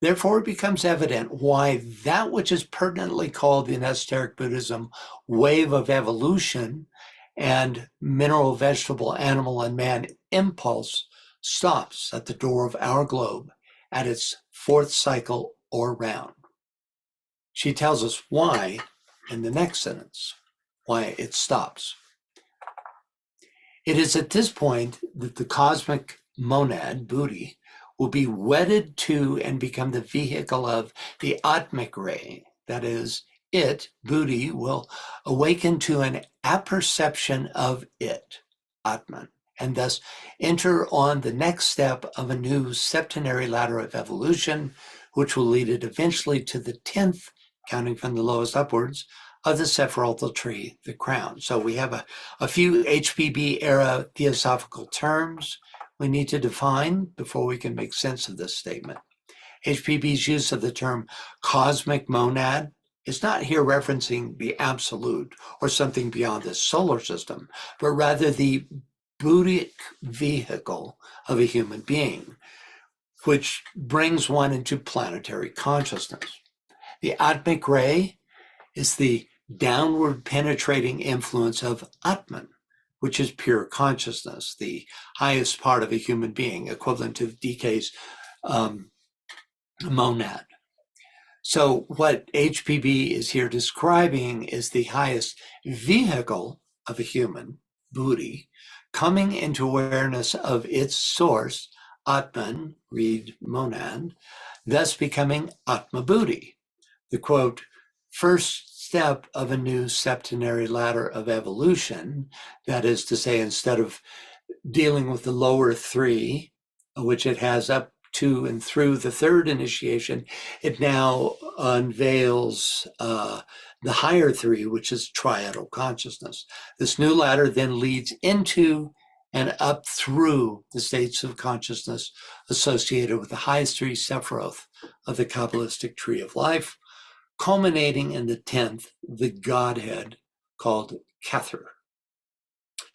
therefore, it becomes evident why that which is pertinently called in esoteric Buddhism wave of evolution and mineral, vegetable, animal, and man impulse stops at the door of our globe at its fourth cycle or round. She tells us why in the next sentence, why it stops. It is at this point that the cosmic monad, Buddhi, will be wedded to and become the vehicle of the Atmic ray. That is, it, Buddhi, will awaken to an apperception of it, Atman, and thus enter on the next step of a new septenary ladder of evolution, which will lead it eventually to the 10th, counting from the lowest upwards, of the Sephirothal tree, the crown. So we have a few HPB era theosophical terms we need to define before we can make sense of this statement. HPB's use of the term cosmic monad is not here referencing the absolute or something beyond the solar system, but rather the Buddhic vehicle of a human being, which brings one into planetary consciousness. The Atmic ray is the downward penetrating influence of Atman, which is pure consciousness, the highest part of a human being, equivalent to DK's monad. So what HPB is here describing is the highest vehicle of a human, buddhi, coming into awareness of its source, Atman, read monad, thus becoming Atma Buddhi. The quote, first step of a new septenary ladder of evolution, that is to say, instead of dealing with the lower three, which it has up to and through the third initiation, it now unveils the higher three, which is triadal consciousness. This new ladder then leads into and up through the states of consciousness associated with the highest three sephiroth of the Kabbalistic tree of life, culminating in the 10th, the Godhead called Kether.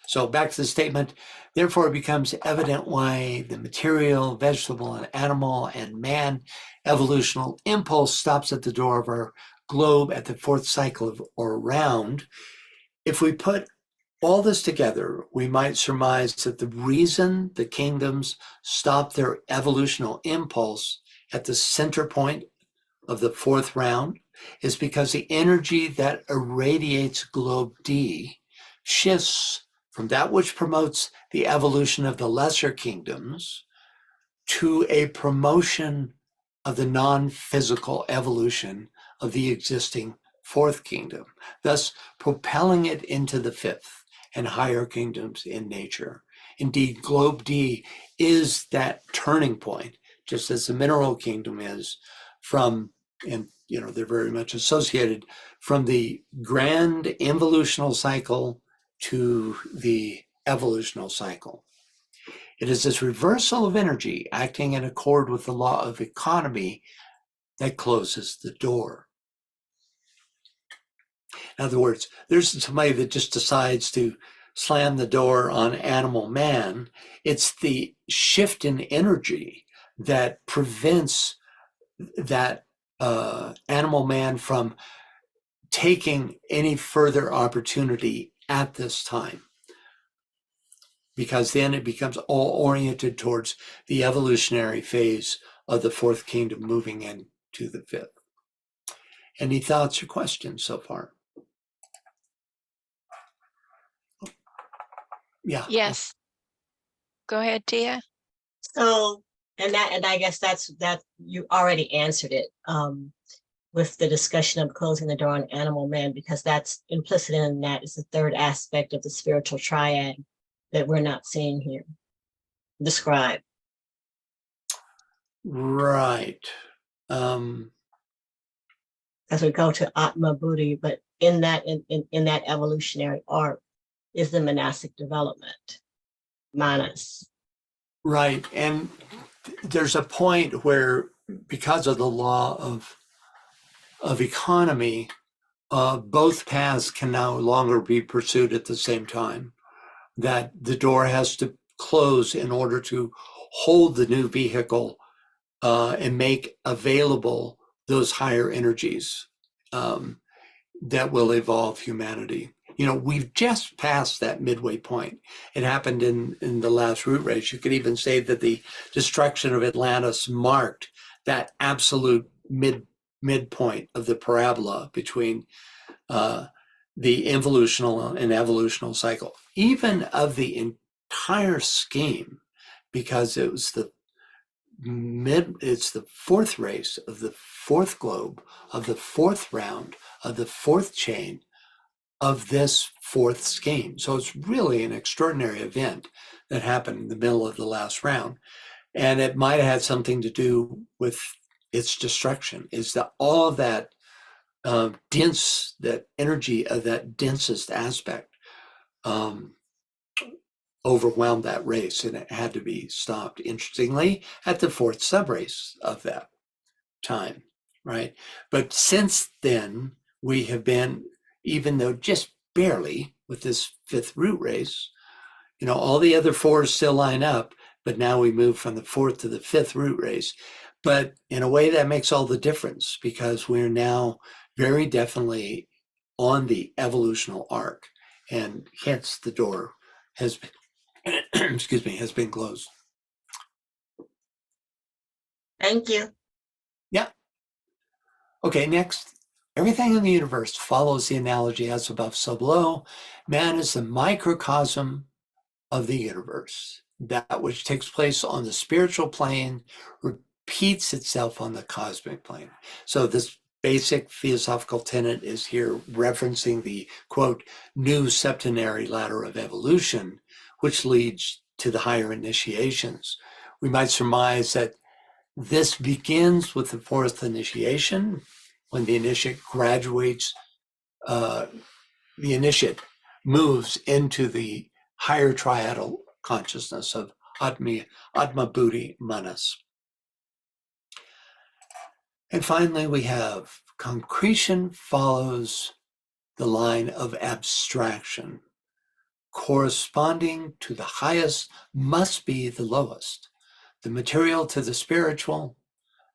So back to the statement, therefore it becomes evident why the material, vegetable, and animal and man evolutional impulse stops at the door of our globe at the fourth cycle of, or round. If we put all this together, we might surmise that the reason the kingdoms stop their evolutional impulse at the center point of the fourth round is because the energy that irradiates globe D shifts from that which promotes the evolution of the lesser kingdoms to a promotion of the non-physical evolution of the existing fourth kingdom, thus propelling it into the fifth and higher kingdoms in nature. Indeed, globe D is that turning point, just as the mineral kingdom is from, and they're very much associated, from the grand involutional cycle to the evolutional cycle. It is this reversal of energy acting in accord with the law of economy that closes the door. In other words, there's somebody that just decides to slam the door on animal man. It's the shift in energy that prevents that animal man from taking any further opportunity at this time, because then it becomes all oriented towards the evolutionary phase of the fourth kingdom moving into the fifth. Any thoughts or questions so far? Yeah. Yes. Go ahead, Tia. So, and I guess that you already answered it with the discussion of closing the door on animal man, because that's implicit in that is the third aspect of the spiritual triad that we're not seeing here described. Right. As we go to Atma Buddhi, but in that evolutionary arc is the monastic development, manas. Right. And there's a point where, because of the law of economy, both paths can no longer be pursued at the same time. That the door has to close in order to hold the new vehicle and make available those higher energies that will evolve humanity. We've just passed that midway point. It happened in the last root race. You could even say that the destruction of Atlantis marked that absolute midpoint of the parabola between the involutional and evolutional cycle, even of the entire scheme, because it was it's the fourth race of the fourth globe, of the fourth round, of the fourth chain of this fourth scheme. So it's really an extraordinary event that happened in the middle of the last round. And it might have had something to do with its destruction, is that all of that dense, that energy of that densest aspect overwhelmed that race, and it had to be stopped, interestingly, at the fourth subrace of that time, right? But since then, we have been, even though just barely with this fifth root race, all the other fours still line up, but now we move from the fourth to the fifth root race. But in a way that makes all the difference, because we're now very definitely on the evolutional arc, and hence the door has been, has been closed. Thank you. Okay, next. Everything in the universe follows the analogy as above, so below. Man is the microcosm of the universe. That which takes place on the spiritual plane repeats itself on the cosmic plane. So this basic philosophical tenet is here referencing the, quote, new septenary ladder of evolution, which leads to the higher initiations. We might surmise that this begins with the fourth initiation, when the initiate graduates, the initiate moves into the higher triadal consciousness of Atma Buddhi Manas. And finally, we have concretion follows the line of abstraction. Corresponding to the highest must be the lowest. The material to the spiritual,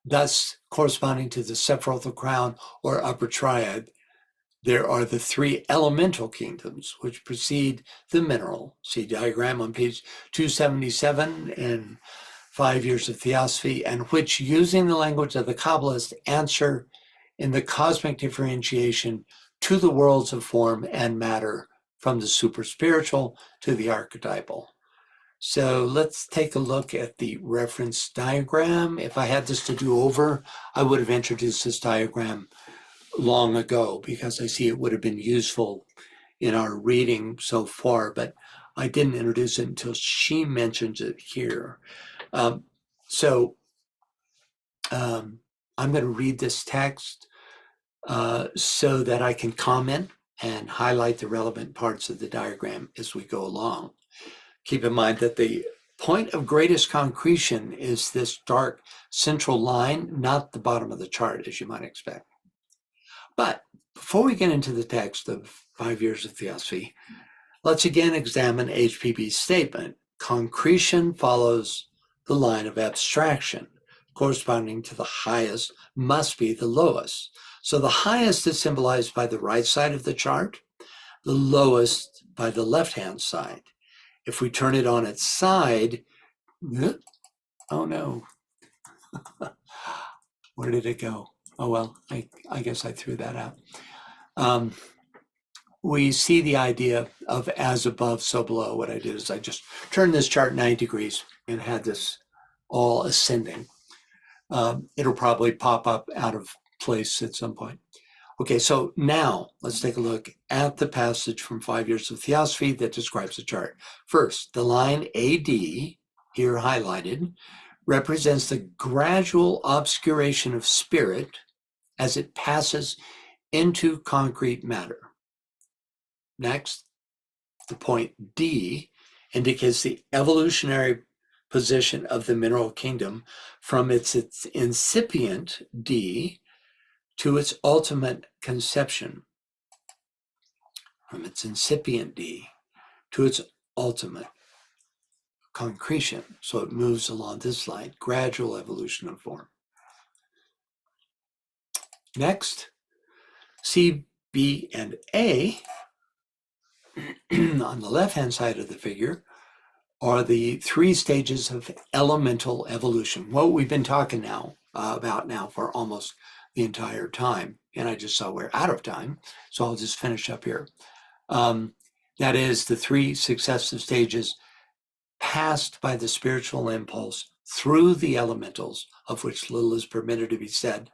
thus corresponding to the sephiroth crown or upper triad. There are the three elemental kingdoms which precede the mineral. See diagram on page 277 in 5 Years of Theosophy, and which, using the language of the Kabbalists, answer in the cosmic differentiation to the worlds of form and matter, from the super spiritual to the archetypal. So let's take a look at the reference diagram. If I had this to do over, I would have introduced this diagram long ago, because I see it would have been useful in our reading so far, but I didn't introduce it until she mentions it here. I'm going to read this text so that I can comment and highlight the relevant parts of the diagram as we go along. Keep in mind that the point of greatest concretion is this dark central line, not the bottom of the chart, as you might expect. But before we get into the text of 5 Years of Theosophy, let's again examine HPB's statement. Concretion follows the line of abstraction. Corresponding to the highest must be the lowest. So the highest is symbolized by the right side of the chart, the lowest by the left-hand side. If we turn it on its side, oh no, where did it go? Oh well, I guess I threw that out. We see the idea of as above, so below. What I did is I just turned this chart 90 degrees and had this all ascending. It'll probably pop up out of place at some point. Okay, so now let's take a look at the passage from 5 Years of Theosophy that describes the chart. First, the line AD, here highlighted, represents the gradual obscuration of spirit as it passes into concrete matter. Next, the point D indicates the evolutionary position of the mineral kingdom from its incipient D to its ultimate conception. From its incipient D to its ultimate concretion. So it moves along this line, gradual evolution of form. Next, C, B, and A on the left-hand side of the figure are the three stages of elemental evolution. What we've been talking about now for almost the entire time. And I just saw we're out of time, so I'll just finish up here. That is the three successive stages passed by the spiritual impulse through the elementals, of which little is permitted to be said,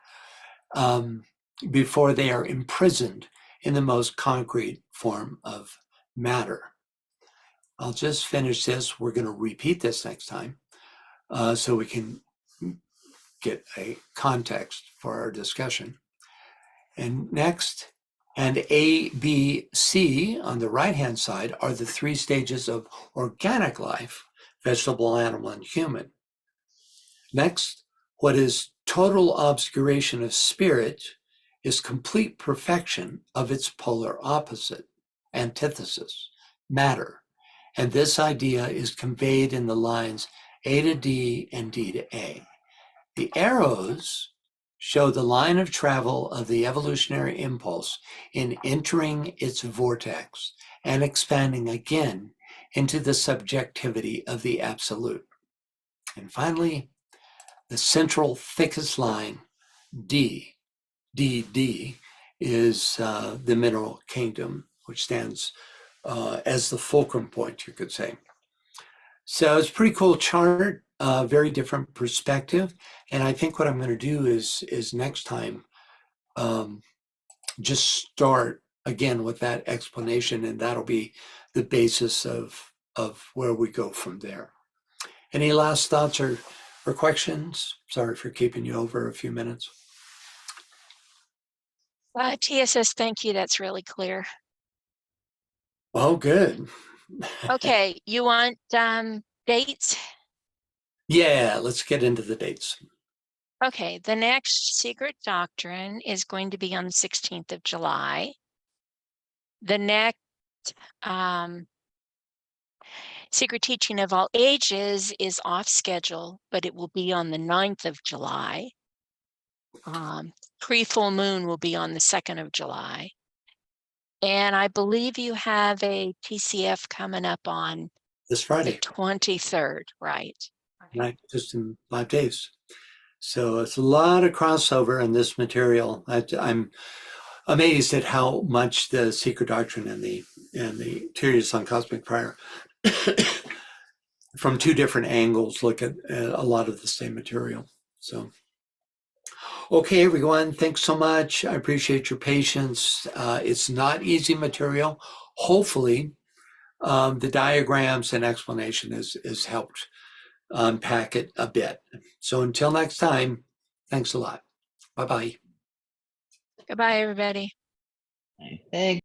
before they are imprisoned in the most concrete form of matter. I'll just finish this. We're going to repeat this next time so we can get a context for our discussion. And next, and A, B, C on the right-hand side are the three stages of organic life: vegetable, animal, and human. Next, what is total obscuration of spirit is complete perfection of its polar opposite, antithesis, matter. And this idea is conveyed in the lines A to D and D to A. The arrows show the line of travel of the evolutionary impulse in entering its vortex and expanding again into the subjectivity of the absolute. And finally, the central thickest line, D, DD is the mineral kingdom, which stands as the fulcrum point, you could say. So it's a pretty cool chart, very different perspective. And I think what I'm going to do is next time just start again with that explanation, and that'll be the basis of where we go from there. Any last thoughts or questions? Sorry for keeping you over a few minutes. TSS, thank you. That's really clear. Oh, good. Okay, you want dates? Yeah, let's get into the dates. Okay, the next Secret Doctrine is going to be on the 16th of July. The next Secret Teaching of All Ages is off schedule, but it will be on the 9th of July. Pre-full moon will be on the 2nd of July. And I believe you have a TCF coming up on This the Friday, 23rd, right? right? Just in 5 days. So it's a lot of crossover in this material. I'm amazed at how much the Secret Doctrine and the Theories on Cosmic Fire from two different angles look at a lot of the same material. So, okay, everyone, thanks so much. I appreciate your patience. It's not easy material. Hopefully, the diagrams and explanation has helped unpack it a bit. So until next time, thanks a lot. Bye-bye. Goodbye, everybody. Thanks.